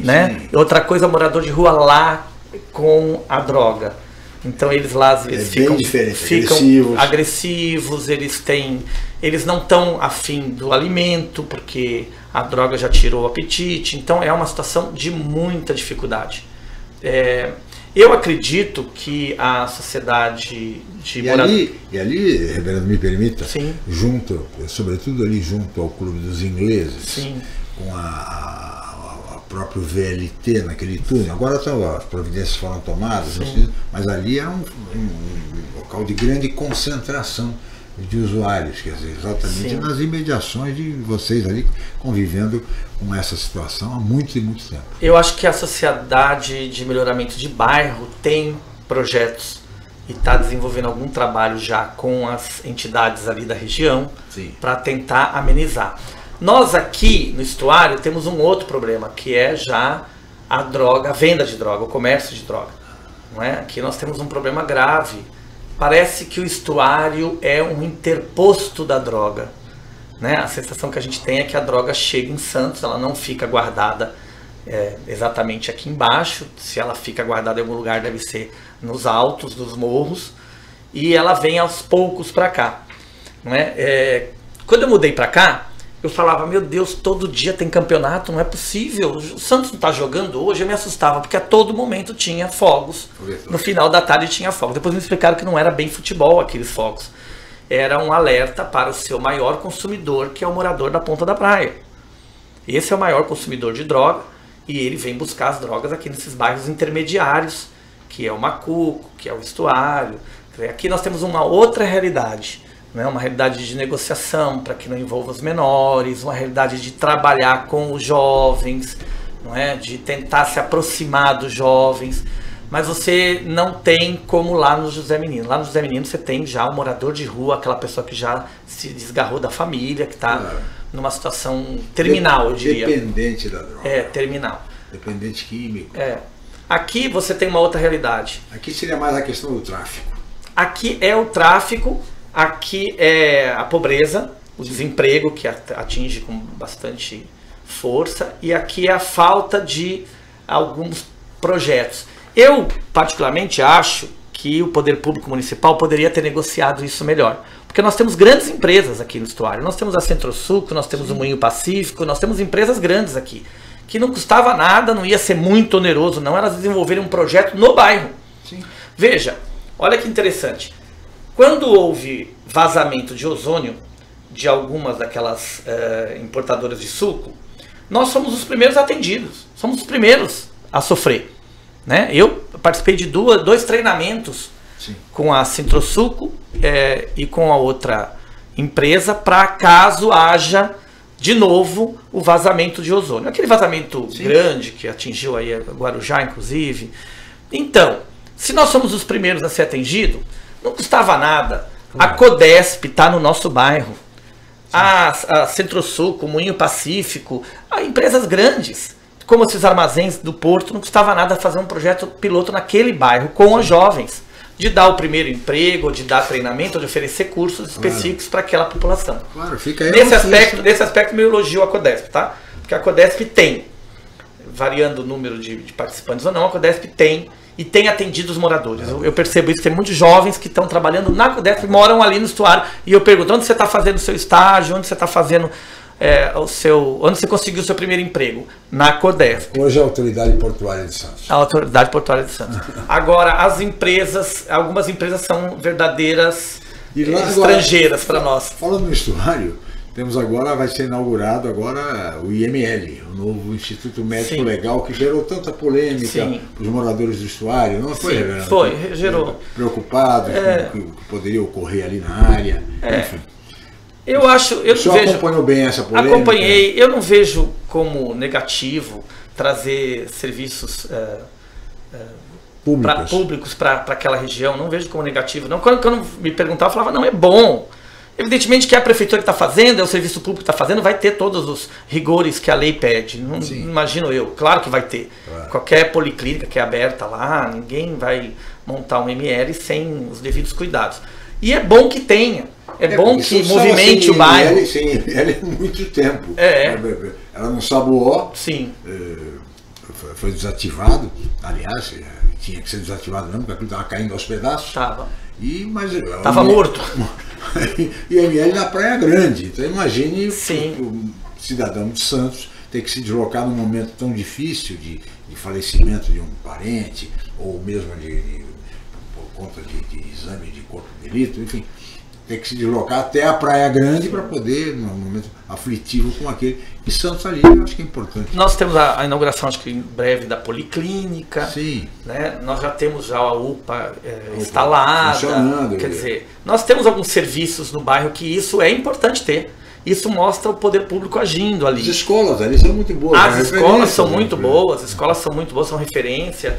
né? Sim. Outra coisa é morador de rua lá com a droga. Então eles lá às vezes ficam agressivos, eles não estão afim do alimento, porque a droga já tirou o apetite. Então é uma situação de muita dificuldade. Eu acredito que a sociedade de moradores... E ali, reverendo, me permita, sobretudo ali junto ao Clube dos Ingleses, com a próprio VLT naquele túnel, agora as providências foram tomadas, mas ali era um local de grande concentração de usuários, quer dizer, exatamente nas imediações de vocês ali convivendo com essa situação há muito e muito tempo. Eu acho que a Sociedade de Melhoramento de Bairro tem projetos e está desenvolvendo algum trabalho já com as entidades ali da região para tentar amenizar. Nós aqui no estuário temos um outro problema, que é já a droga, a venda de droga, o comércio de droga. Não é? Aqui nós temos um problema grave. Parece que o estuário é um interposto da droga, né? A sensação que a gente tem é que a droga chega em Santos, ela não fica guardada exatamente aqui embaixo. Se ela fica guardada em algum lugar, deve ser nos altos, nos morros, e ela vem aos poucos para cá, não é? Quando eu mudei para cá, eu falava, meu Deus, todo dia tem campeonato, não é possível. O Santos não está jogando hoje. Eu me assustava, porque a todo momento tinha fogos. No final da tarde tinha fogos. Depois me explicaram que não era bem futebol aqueles fogos. Era um alerta para o seu maior consumidor, que é o morador da Ponta da Praia. Esse é o maior consumidor de droga, e ele vem buscar as drogas aqui nesses bairros intermediários, que é o Macuco, que é o estuário. Aqui nós temos uma outra realidade. Uma realidade de negociação para que não envolva os menores, uma realidade de trabalhar com os jovens, não é? De tentar se aproximar dos jovens, mas você não tem como lá no José Menino. Lá no José Menino você tem já um morador de rua, aquela pessoa que já se desgarrou da família, que está numa situação terminal, eu diria. Dependente da droga. É, terminal. Dependente químico. É. Aqui você tem uma outra realidade. Aqui seria mais a questão do tráfico. Aqui é o tráfico, aqui é a pobreza, o desemprego que atinge com bastante força, e aqui é a falta de alguns projetos. Eu, particularmente, acho que o poder público municipal poderia ter negociado isso melhor. Porque nós temos grandes empresas aqui no estuário. Nós temos a Centro-Suco, nós temos o Moinho Pacífico, nós temos empresas grandes aqui. Que não custava nada, não ia ser muito oneroso, não. Elas desenvolverem um projeto no bairro. Sim. Veja, olha que interessante. Quando houve vazamento de ozônio de algumas daquelas importadoras de suco, nós somos os primeiros atendidos. Somos os primeiros a sofrer. Né? Eu participei de dois treinamentos com a Centro-Suco e com a outra empresa para caso haja de novo o vazamento de ozônio. Aquele vazamento grande que atingiu aí a Guarujá, inclusive. Então, se nós somos os primeiros a ser atendidos, não custava nada. A Codesp está no nosso bairro. A Centro-Suco, o Moinho Pacífico, empresas grandes, como esses armazéns do Porto, não custava nada fazer um projeto piloto naquele bairro com os jovens, de dar o primeiro emprego, de dar treinamento, de oferecer cursos específicos para aquela população. Claro, fica aí. Nesse aspecto, meu elogio à Codesp, tá? Porque a Codesp tem, variando o número de participantes ou não, a Codesp tem e tem atendido os moradores. Eu percebo isso, tem muitos jovens que estão trabalhando na Codesp, moram ali no estuário, e eu pergunto, onde você está fazendo o seu estágio, onde você está fazendo onde você conseguiu o seu primeiro emprego? Na Codesp. Hoje é a Autoridade Portuária de Santos. A Autoridade Portuária de Santos. Agora, as empresas, algumas empresas são verdadeiras estrangeiras para nós. Falando no estuário, temos agora, vai ser inaugurado agora o IML, o novo Instituto Médico Legal, que gerou tanta polêmica para os moradores do estuário, não foi? Foi, gerou. Preocupados com o que poderia ocorrer ali na área, enfim. Eu não vejo, acompanhou bem essa polêmica? Acompanhei. Eu não vejo como negativo trazer serviços públicos para aquela região. Não vejo como negativo. Não. Quando me perguntava, eu falava, não, é bom. Evidentemente que a prefeitura que está fazendo, o serviço público que está fazendo, vai ter todos os rigores que a lei pede. Não imagino eu. Claro que vai ter. Claro. Qualquer policlínica que é aberta lá, ninguém vai montar um ML sem os devidos cuidados. E é bom que tenha. É bom que movimente o bairro. Sem ML há muito tempo. Ela não saboou. Sim. Foi desativado. Aliás, tinha que ser desativado mesmo, porque aquilo estava caindo aos pedaços. Estava. Estava morto. E ML na Praia Grande. Então imagine o cidadão de Santos ter que se deslocar num momento tão difícil de falecimento de um parente, ou mesmo por conta de exame de corpo de delito, enfim. Ter que se deslocar até a Praia Grande para poder, num momento aflitivo como aquele. E Santos ali, eu acho que é importante. Nós temos a inauguração, acho que em breve, da Policlínica. Sim. Né? Nós já temos já a UPA instalada. Funcionando. Quer dizer, nós temos alguns serviços no bairro que isso é importante ter. Isso mostra o poder público agindo ali. As escolas ali são muito boas. As escolas são muito boas, as escolas são muito boas, são referência.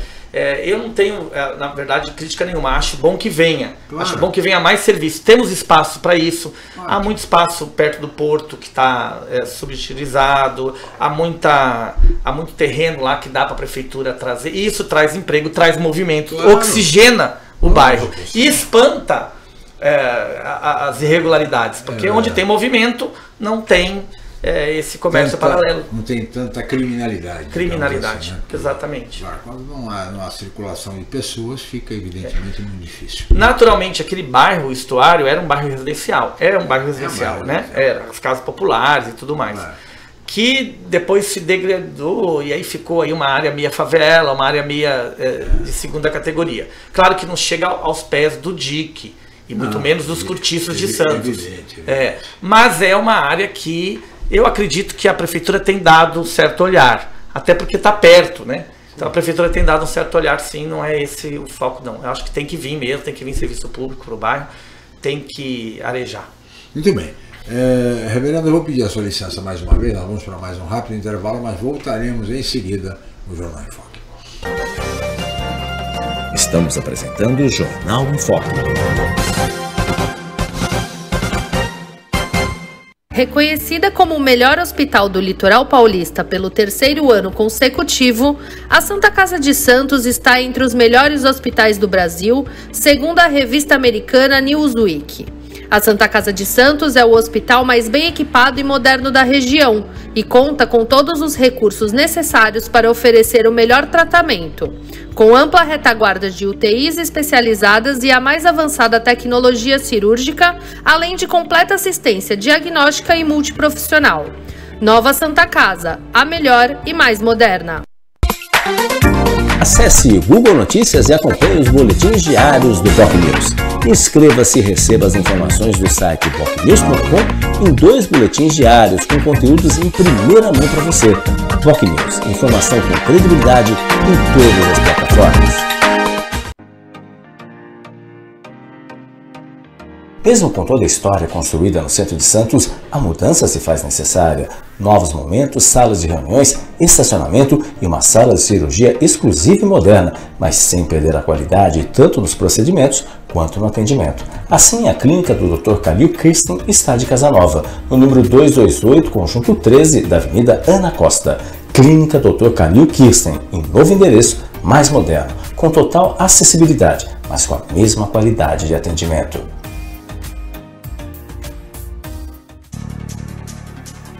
Eu não tenho, na verdade, crítica nenhuma. Acho bom que venha. Claro. Acho bom que venha mais serviço. Temos espaço para isso. Claro. Há muito espaço perto do porto que está subutilizado. Há muito terreno lá que dá para a prefeitura trazer. E isso traz emprego, traz movimento, oxigena o bairro e espanta as irregularidades. Porque onde tem movimento, não tem esse comércio paralelo. Não tem tanta criminalidade. Criminalidade, assim, né? Exatamente. Claro, quando não há circulação de pessoas, fica evidentemente muito difícil. Naturalmente, aquele bairro, o estuário, era um bairro residencial. Era um bairro residencial, né? Era, as casas populares e tudo mais. Que depois se degradou e aí ficou aí uma área meia favela, uma área meia de segunda categoria. Claro que não chega aos pés do DIC. E muito menos dos cortiços de Santos. Evidente. Mas é uma área que eu acredito que a prefeitura tem dado um certo olhar. Até porque está perto, né? Então a prefeitura tem dado um certo olhar, sim, não é esse o foco, não. Eu acho que tem que vir mesmo, tem que vir serviço público para o bairro, tem que arejar. Muito bem. Reverendo, eu vou pedir a sua licença mais uma vez, nós vamos para mais um rápido intervalo, mas voltaremos em seguida no Jornal em Foque. Estamos apresentando o Jornal em Foque. Reconhecida como o melhor hospital do litoral paulista pelo terceiro ano consecutivo, a Santa Casa de Santos está entre os melhores hospitais do Brasil, segundo a revista americana Newsweek. A Santa Casa de Santos é o hospital mais bem equipado e moderno da região e conta com todos os recursos necessários para oferecer o melhor tratamento, com ampla retaguarda de UTIs especializadas e a mais avançada tecnologia cirúrgica, além de completa assistência diagnóstica e multiprofissional. Nova Santa Casa, a melhor e mais moderna. Acesse Google Notícias e acompanhe os boletins diários do Boc News. Inscreva-se e receba as informações do site bocnews.com em 2 boletins diários com conteúdos em primeira mão para você. Boc News, informação com credibilidade em todas as plataformas. Mesmo com toda a história construída no centro de Santos, a mudança se faz necessária. Novos momentos, salas de reuniões, estacionamento e uma sala de cirurgia exclusiva e moderna, mas sem perder a qualidade tanto nos procedimentos quanto no atendimento. Assim, a clínica do Dr. Calil Kirsten está de casa nova, no número 228, conjunto 13 da Avenida Ana Costa. Clínica Dr. Calil Kirsten, em novo endereço, mais moderno, com total acessibilidade, mas com a mesma qualidade de atendimento.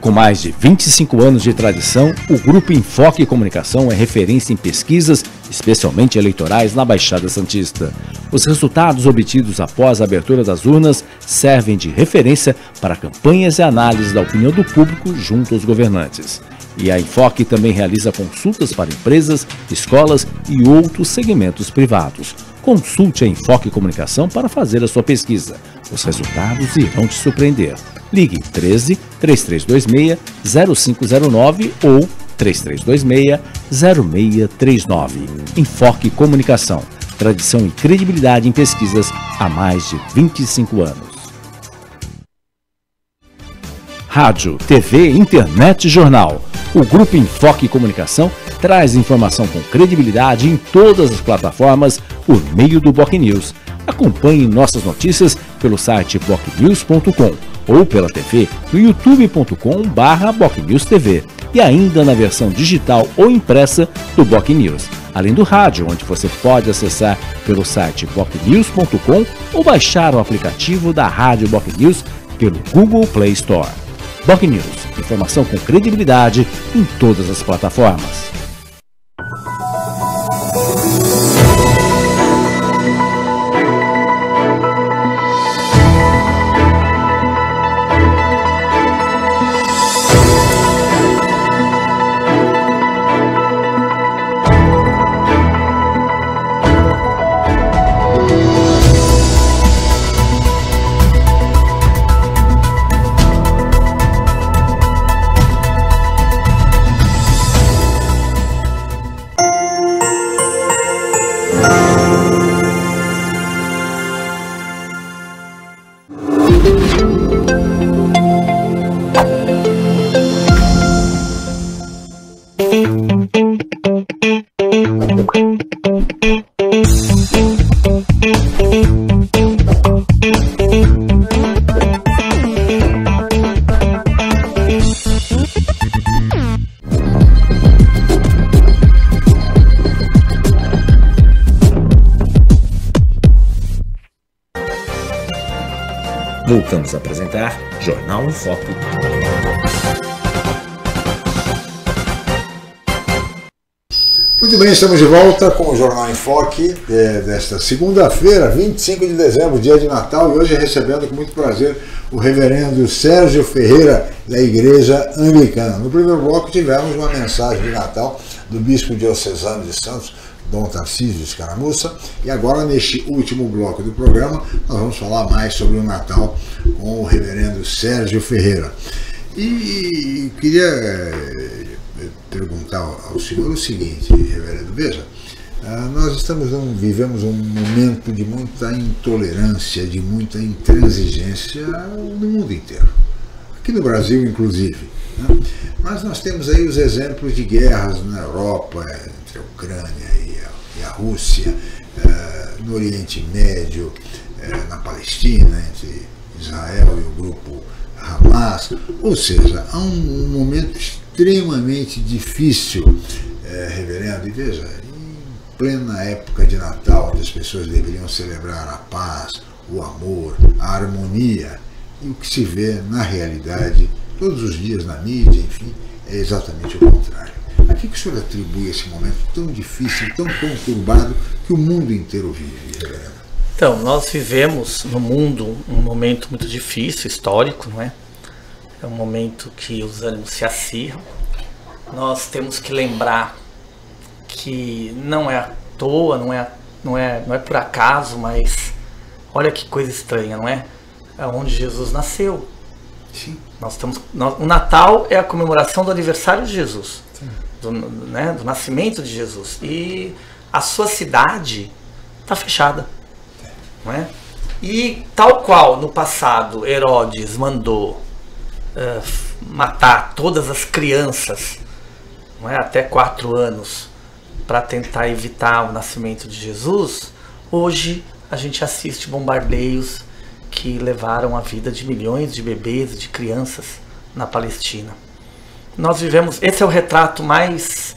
Com mais de 25 anos de tradição, o Grupo Enfoque Comunicação é referência em pesquisas, especialmente eleitorais, na Baixada Santista. Os resultados obtidos após a abertura das urnas servem de referência para campanhas e análises da opinião do público junto aos governantes. E a Enfoque também realiza consultas para empresas, escolas e outros segmentos privados. Consulte a Enfoque Comunicação para fazer a sua pesquisa. Os resultados irão te surpreender. Ligue 13 3326 0509 ou 3326 0639. Enfoque Comunicação. Tradição e credibilidade em pesquisas há mais de 25 anos. Rádio, TV, internet e jornal. O Grupo Enfoque Comunicação traz informação com credibilidade em todas as plataformas por meio do Boc News. Acompanhe nossas notícias pelo site bocnews.com ou pela TV no youtube.com/bocnewstv e ainda na versão digital ou impressa do Boc News, além do rádio, onde você pode acessar pelo site bocnews.com ou baixar o aplicativo da Rádio Boc News pelo Google Play Store. Boc News, informação com credibilidade em todas as plataformas. Voltamos a apresentar Jornal em Foque. Muito bem, estamos de volta com o Jornal em Foque desta segunda-feira, 25 de dezembro, dia de Natal, e hoje recebendo com muito prazer o reverendo Sérgio Ferreira, da Igreja Anglicana. No primeiro bloco tivemos uma mensagem de Natal do bispo diocesano de Santos, Dom Tarcísio Escaramuça, e agora neste último bloco do programa nós vamos falar mais sobre o Natal com o reverendo Sérgio Ferreira. E queria perguntar ao senhor o seguinte, reverendo, veja, nós vivemos um momento de muita intolerância, de muita intransigência no mundo inteiro, aqui no Brasil inclusive, né? Mas nós temos aí os exemplos de guerras na Europa, entre a Ucrânia e a Rússia, no Oriente Médio, na Palestina, entre Israel e o grupo Hamas. Ou seja, há um momento extremamente difícil, reverendo, e veja, em plena época de Natal, onde as pessoas deveriam celebrar a paz, o amor, a harmonia, e o que se vê na realidade, todos os dias na mídia, enfim, é exatamente o contrário. A que o senhor atribui esse momento tão difícil, tão conturbado, que o mundo inteiro vive, reverendo? Então, nós vivemos no mundo um momento muito difícil, histórico, não é? É um momento que os ânimos se acirram. Nós temos que lembrar que não é à toa, não é por acaso, mas olha que coisa estranha, não é? É onde Jesus nasceu. Sim. O Natal é a comemoração do aniversário de Jesus, do nascimento de Jesus. E a sua cidade está fechada. Não é? E tal qual no passado Herodes mandou matar todas as crianças, não é? Até 4 anos, para tentar evitar o nascimento de Jesus, hoje a gente assiste bombardeios que levaram a vida de milhões de bebês e de crianças na Palestina. Nós vivemos, esse é o retrato mais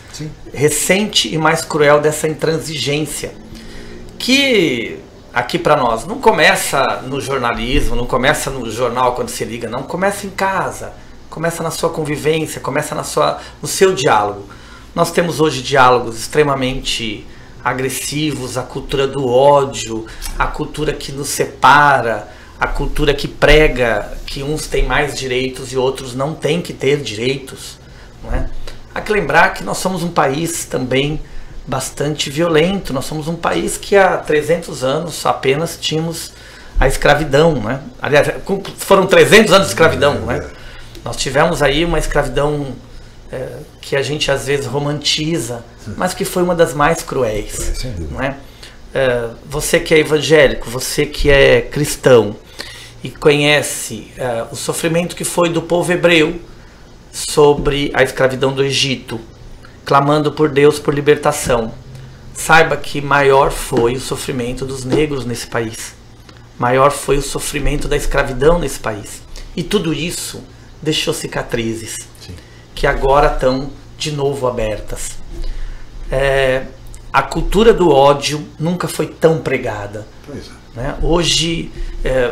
recente e mais cruel dessa intransigência, que aqui para nós não começa no jornalismo, não começa no jornal quando se liga, não, começa em casa, começa na sua convivência, começa no seu diálogo. Nós temos hoje diálogos extremamente agressivos, a cultura do ódio, a cultura que nos separa, a cultura que prega que uns têm mais direitos e outros não têm que ter direitos, não é? Há que lembrar que nós somos um país também bastante violento. Nós somos um país que há 300 anos apenas tínhamos a escravidão, né? Aliás, foram 300 anos de escravidão, né? Nós tivemos aí uma escravidão que a gente às vezes romantiza, mas que foi uma das mais cruéis, não é? Você que é evangélico, você que é cristão e conhece o sofrimento que foi do povo hebreu sobre a escravidão do Egito, clamando por Deus por libertação, saiba que maior foi o sofrimento dos negros nesse país, maior foi o sofrimento da escravidão nesse país, e tudo isso deixou cicatrizes que agora estão de novo abertas. A cultura do ódio nunca foi tão pregada, né? Hoje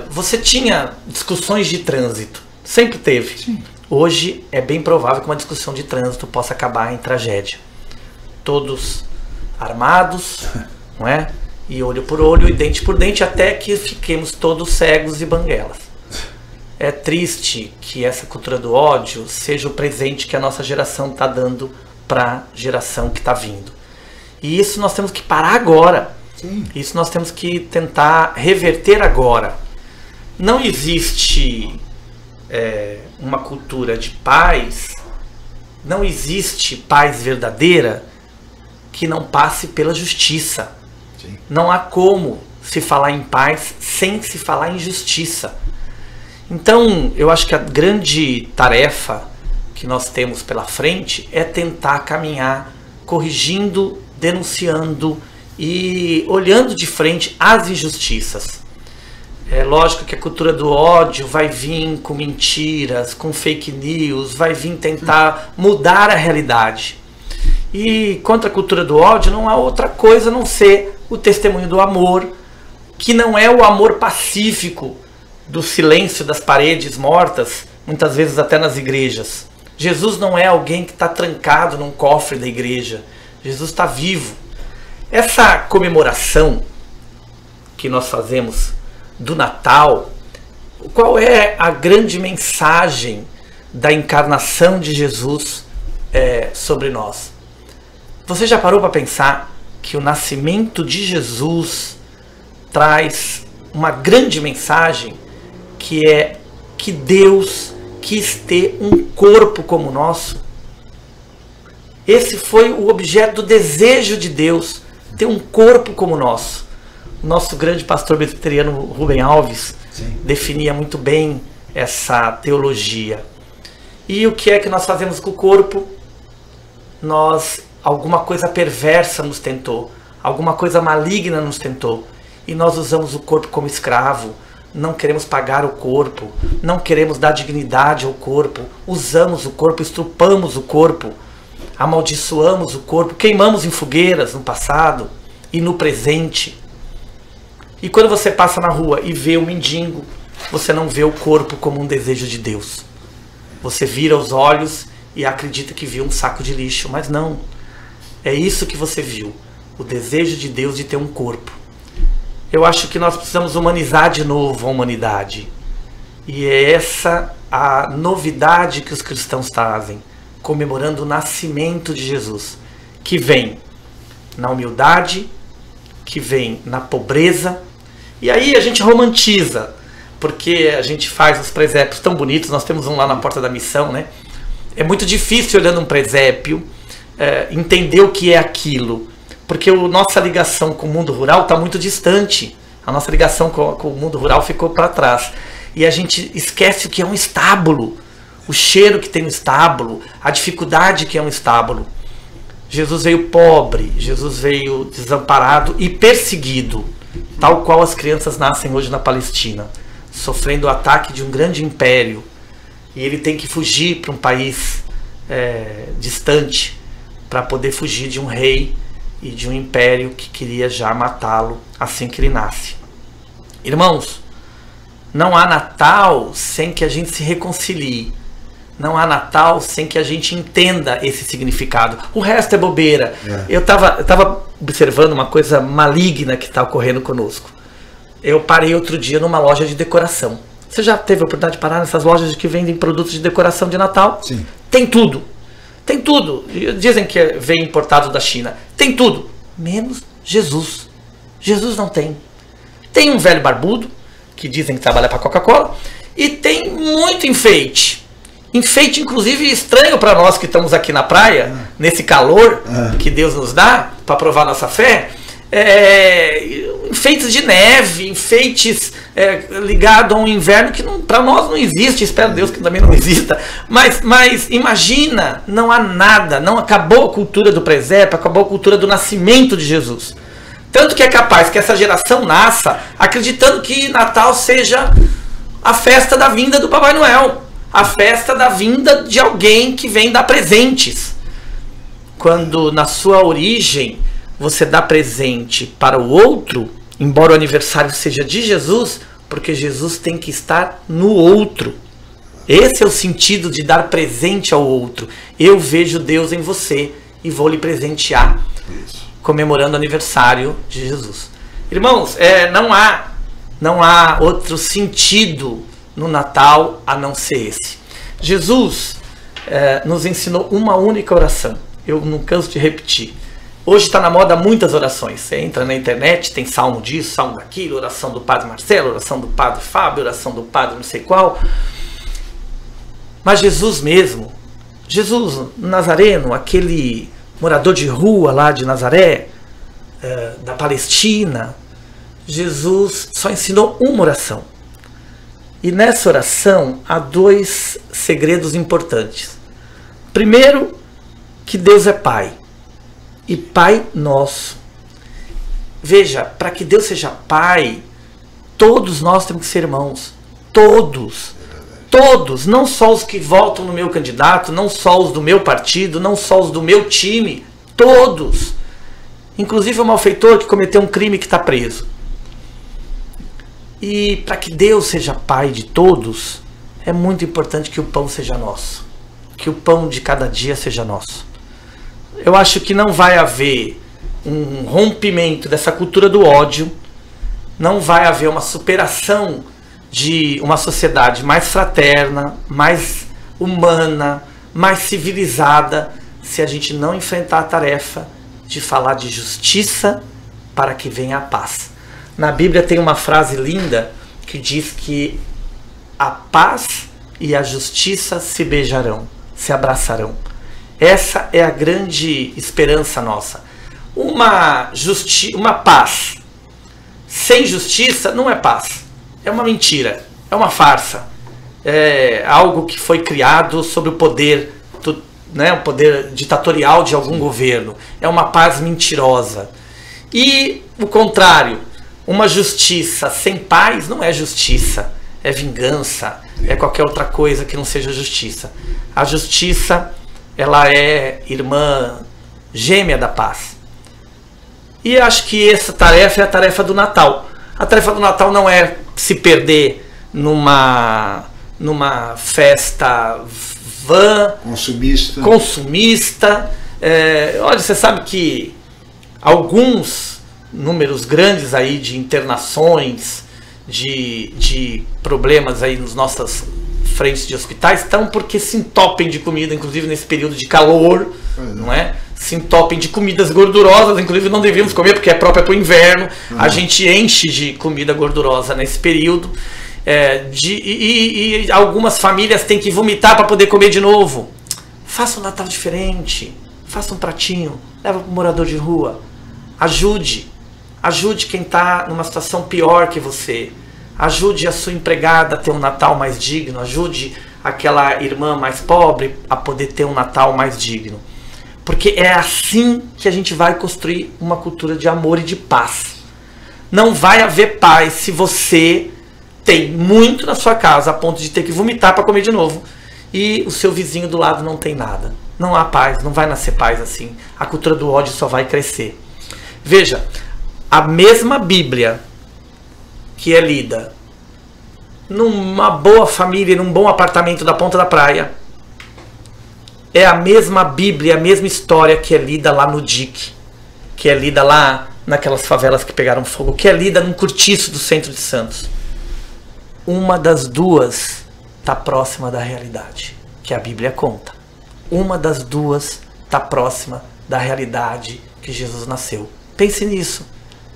você tinha discussões de trânsito, sempre teve. Sim. Hoje é bem provável que uma discussão de trânsito possa acabar em tragédia. Todos armados, não é? E olho por olho e dente por dente, até que fiquemos todos cegos e banguelas. É triste que essa cultura do ódio seja o presente que a nossa geração está dando para a geração que está vindo. E isso nós temos que parar agora. Sim. Isso nós temos que tentar reverter agora. Não existe uma cultura de paz, não existe paz verdadeira que não passe pela justiça. Sim. Não há como se falar em paz sem se falar em justiça. Então, eu acho que a grande tarefa que nós temos pela frente é tentar caminhar corrigindo, denunciando e olhando de frente as injustiças. É lógico que a cultura do ódio vai vir com mentiras, com fake news, vai vir tentar mudar a realidade. E contra a cultura do ódio não há outra coisa a não ser o testemunho do amor, que não é o amor pacífico do silêncio das paredes mortas, muitas vezes até nas igrejas. Jesus não é alguém que está trancado num cofre da igreja. Jesus está vivo. Essa comemoração que nós fazemos do Natal, qual é a grande mensagem da encarnação de Jesus sobre nós? Você já parou para pensar que o nascimento de Jesus traz uma grande mensagem, que é que Deus quis ter um corpo como o nosso? Esse foi o objeto do desejo de Deus, ter um corpo como o nosso. O nosso grande pastor presbiteriano Rubem Alves definia muito bem essa teologia. E o que é que nós fazemos com o corpo? Alguma coisa perversa nos tentou. alguma coisa maligna nos tentou, e nós usamos o corpo como escravo, não queremos pagar o corpo, não queremos dar dignidade ao corpo, usamos o corpo, estrupamos o corpo, amaldiçoamos o corpo, queimamos em fogueiras no passado e no presente. E quando você passa na rua e vê o mendigo, você não vê o corpo como um desejo de Deus. Você vira os olhos e acredita que viu um saco de lixo, mas não. É isso que você viu, o desejo de Deus de ter um corpo. Eu acho que nós precisamos humanizar de novo a humanidade. E é essa a novidade que os cristãos trazem, comemorando o nascimento de Jesus, que vem na humildade, que vem na pobreza. E aí a gente romantiza, porque a gente faz os presépios tão bonitos. Nós temos um lá na Porta da Missão, né? É muito difícil, olhando um presépio, entender o que é aquilo, porque a nossa ligação com o mundo rural está muito distante. A nossa ligação com o mundo rural ficou para trás. E a gente esquece o que é um estábulo, o cheiro que tem no estábulo, a dificuldade que é um estábulo. Jesus veio pobre, Jesus veio desamparado e perseguido, tal qual as crianças nascem hoje na Palestina, sofrendo o ataque de um grande império. E ele tem que fugir para um país distante, para poder fugir de um rei e de um império que queria já matá-lo assim que ele nasce. Irmãos, não há Natal sem que a gente se reconcilie. Não há Natal sem que a gente entenda esse significado. O resto é bobeira. Eu tava observando uma coisa maligna que está ocorrendo conosco. Eu parei outro dia numa loja de decoração. Você já teve a oportunidade de parar nessas lojas que vendem produtos de decoração de Natal? Sim. Tem tudo. Tem tudo. Dizem que vem importado da China. Tem tudo. Menos Jesus. Jesus não tem. Tem um velho barbudo, que dizem que trabalha para a Coca-Cola, e tem muito enfeite. Enfeite, inclusive, estranho para nós que estamos aqui na praia, nesse calor que Deus nos dá para provar nossa fé. Enfeites de neve, enfeites ligados a um inverno que para nós não existe, espero Deus que também não exista, mas imagina, não há nada, não acabou a cultura do presépio, acabou a cultura do nascimento de Jesus. Tanto que é capaz que essa geração nasça acreditando que Natal seja a festa da vinda do Papai Noel, a festa da vinda de alguém que vem dar presentes, quando na sua origem você dá presente para o outro, embora o aniversário seja de Jesus, porque Jesus tem que estar no outro. Esse é o sentido de dar presente ao outro. Eu vejo Deus em você e vou lhe presentear, comemorando o aniversário de Jesus. Irmãos, não há outro sentido no Natal a não ser esse. Jesus nos ensinou uma única oração. Eu não canso de repetir. Hoje está na moda muitas orações. Você entra na internet, tem salmo disso, salmo daquilo, oração do Padre Marcelo, oração do Padre Fábio, oração do Padre não sei qual. Mas Jesus mesmo, Jesus Nazareno, aquele morador de rua lá de Nazaré, da Palestina, Jesus só ensinou uma oração. E nessa oração há dois segredos importantes. Primeiro, que Deus é Pai. E Pai nosso. Veja, para que Deus seja Pai, todos nós temos que ser irmãos. Todos. Todos. Não só os que votam no meu candidato, não só os do meu partido, não só os do meu time. Todos. Inclusive o malfeitor que cometeu um crime que está preso. E para que Deus seja Pai de todos, é muito importante que o pão seja nosso. Que o pão de cada dia seja nosso. Eu acho que não vai haver um rompimento dessa cultura do ódio, não vai haver uma superação de uma sociedade mais fraterna, mais humana, mais civilizada, se a gente não enfrentar a tarefa de falar de justiça para que venha a paz. Na Bíblia tem uma frase linda que diz que a paz e a justiça se beijarão, se abraçarão. Essa é a grande esperança nossa. Uma paz sem justiça não é paz. É uma mentira, é uma farsa. É algo que foi criado sobre o poder, o poder ditatorial de algum governo. É uma paz mentirosa. E o contrário, uma justiça sem paz não é justiça, é vingança, é qualquer outra coisa que não seja justiça. A justiça, ela é irmã gêmea da paz. E acho que essa tarefa é a tarefa do Natal. A tarefa do Natal não é se perder numa festa vã, consumista. Olha, você sabe que alguns números grandes aí de internações, de problemas aí nas nossas frentes de hospitais estão porque se entopem de comida, inclusive nesse período de calor, não é? Se entopem de comidas gordurosas, inclusive não devíamos comer porque é própria para o inverno. A gente enche de comida gordurosa nesse período. E algumas famílias têm que vomitar para poder comer de novo. Faça um Natal diferente. Faça um pratinho. Leva para o morador de rua. Ajude quem está numa situação pior que você. Ajude a sua empregada a ter um Natal mais digno. Ajude aquela irmã mais pobre a poder ter um Natal mais digno. Porque é assim que a gente vai construir uma cultura de amor e de paz. Não vai haver paz se você tem muito na sua casa a ponto de ter que vomitar para comer de novo e o seu vizinho do lado não tem nada. Não há paz, não vai nascer paz assim. A cultura do ódio só vai crescer. Veja, a mesma Bíblia que é lida numa boa família, num bom apartamento da ponta da praia, é a mesma Bíblia, a mesma história que é lida lá no DIC, que é lida lá naquelas favelas que pegaram fogo, que é lida num cortiço do centro de Santos. Uma das duas está próxima da realidade, que a Bíblia conta. Uma das duas está próxima da realidade que Jesus nasceu. Pense nisso,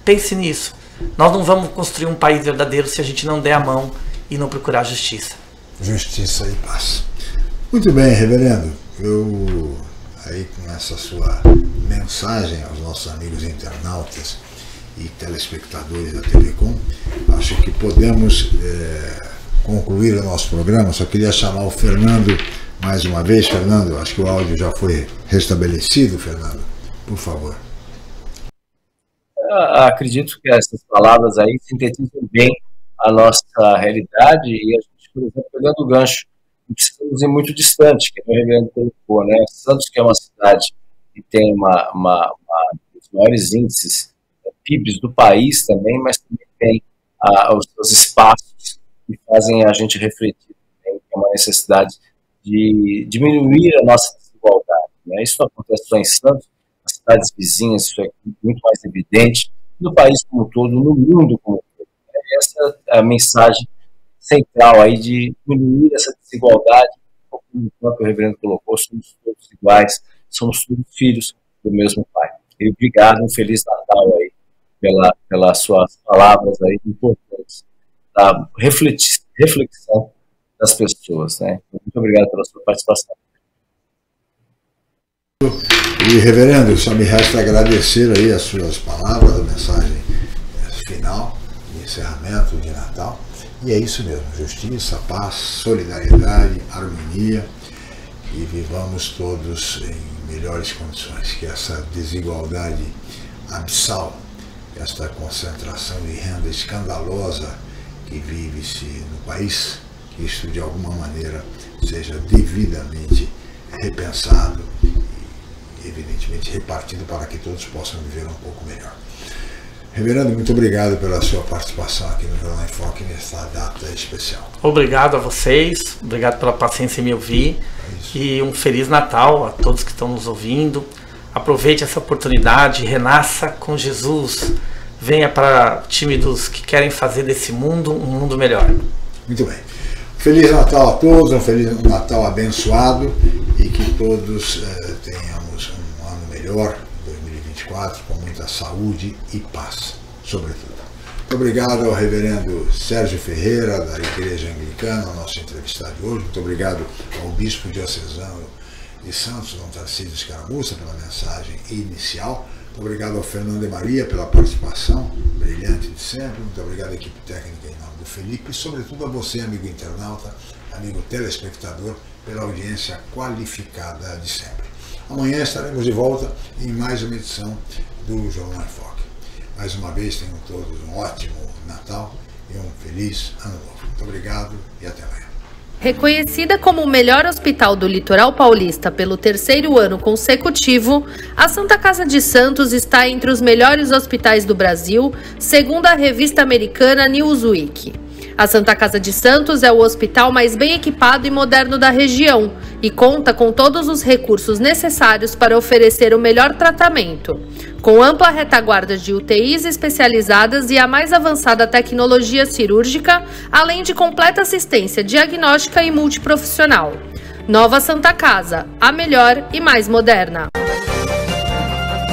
pense nisso. Nós não vamos construir um país verdadeiro se a gente não der a mão e não procurar justiça. Justiça e paz. Muito bem, reverendo. Eu, aí com essa sua mensagem aos nossos amigos internautas e telespectadores da TV Com, acho que podemos concluir o nosso programa. Só queria chamar o Fernando mais uma vez. Fernando, acho que o áudio já foi restabelecido, Fernando. Por favor. Eu acredito que essas palavras aí sintetizam bem a nossa realidade e a gente, por exemplo, pegando o gancho, não precisamos ir muito distante, que o reverendo colocou, né? Santos, que é uma cidade que tem os maiores índices PIBs do país também, mas também tem os seus espaços que fazem a gente refletir também, que é uma necessidade de diminuir a nossa desigualdade, né? Isso não acontece só em Santos, nas cidades vizinhas, isso é muito mais evidente, no país como um todo, no mundo como um todo. Essa é a mensagem central aí de diminuir essa desigualdade, como o próprio reverendo colocou, somos todos iguais, somos todos filhos do mesmo Pai. E obrigado, um Feliz Natal aí, pelas suas palavras aí importantes, da reflexão das pessoas, né? Muito obrigado pela sua participação. E reverendo, só me resta agradecer aí as suas palavras, a mensagem final, de encerramento de Natal. E é isso mesmo, justiça, paz, solidariedade, harmonia, e vivamos todos em melhores condições, que essa desigualdade abissal, esta concentração de renda escandalosa que vive-se no país, que isso de alguma maneira seja devidamente repensado e evidentemente repartido para que todos possam viver um pouco melhor. Reverendo, muito obrigado pela sua participação aqui no Jornal em Foque nesta data especial. Obrigado a vocês, obrigado pela paciência em me ouvir e um Feliz Natal a todos que estão nos ouvindo. Aproveite essa oportunidade, renasça com Jesus, venha para o time dos que querem fazer desse mundo um mundo melhor. Muito bem. Feliz Natal a todos, um Feliz Natal abençoado e que todos tenhamos um ano melhor. 2024, com muita saúde e paz, sobretudo. Muito obrigado ao reverendo Sérgio Ferreira, da Igreja Anglicana, nosso entrevistado de hoje. Muito obrigado ao bispo diocesano de Santos, Dom Tarcísio Escaramuça, pela mensagem inicial. Muito obrigado ao Fernando de Maria pela participação brilhante de sempre. Muito obrigado à equipe técnica em nome do Felipe e, sobretudo, a você, amigo internauta, amigo telespectador, pela audiência qualificada de sempre. Amanhã estaremos de volta em mais uma edição do Jornal em Foque. Mais uma vez, tenham todos um ótimo Natal e um feliz Ano Novo. Muito obrigado e até amanhã. Reconhecida como o melhor hospital do litoral paulista pelo terceiro ano consecutivo, a Santa Casa de Santos está entre os melhores hospitais do Brasil, segundo a revista americana Newsweek. A Santa Casa de Santos é o hospital mais bem equipado e moderno da região e conta com todos os recursos necessários para oferecer o melhor tratamento, com ampla retaguarda de UTIs especializadas e a mais avançada tecnologia cirúrgica, além de completa assistência diagnóstica e multiprofissional. Nova Santa Casa, a melhor e mais moderna.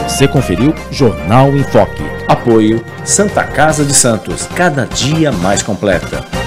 Você conferiu Jornal em Foque. Apoio Santa Casa de Santos, cada dia mais completa.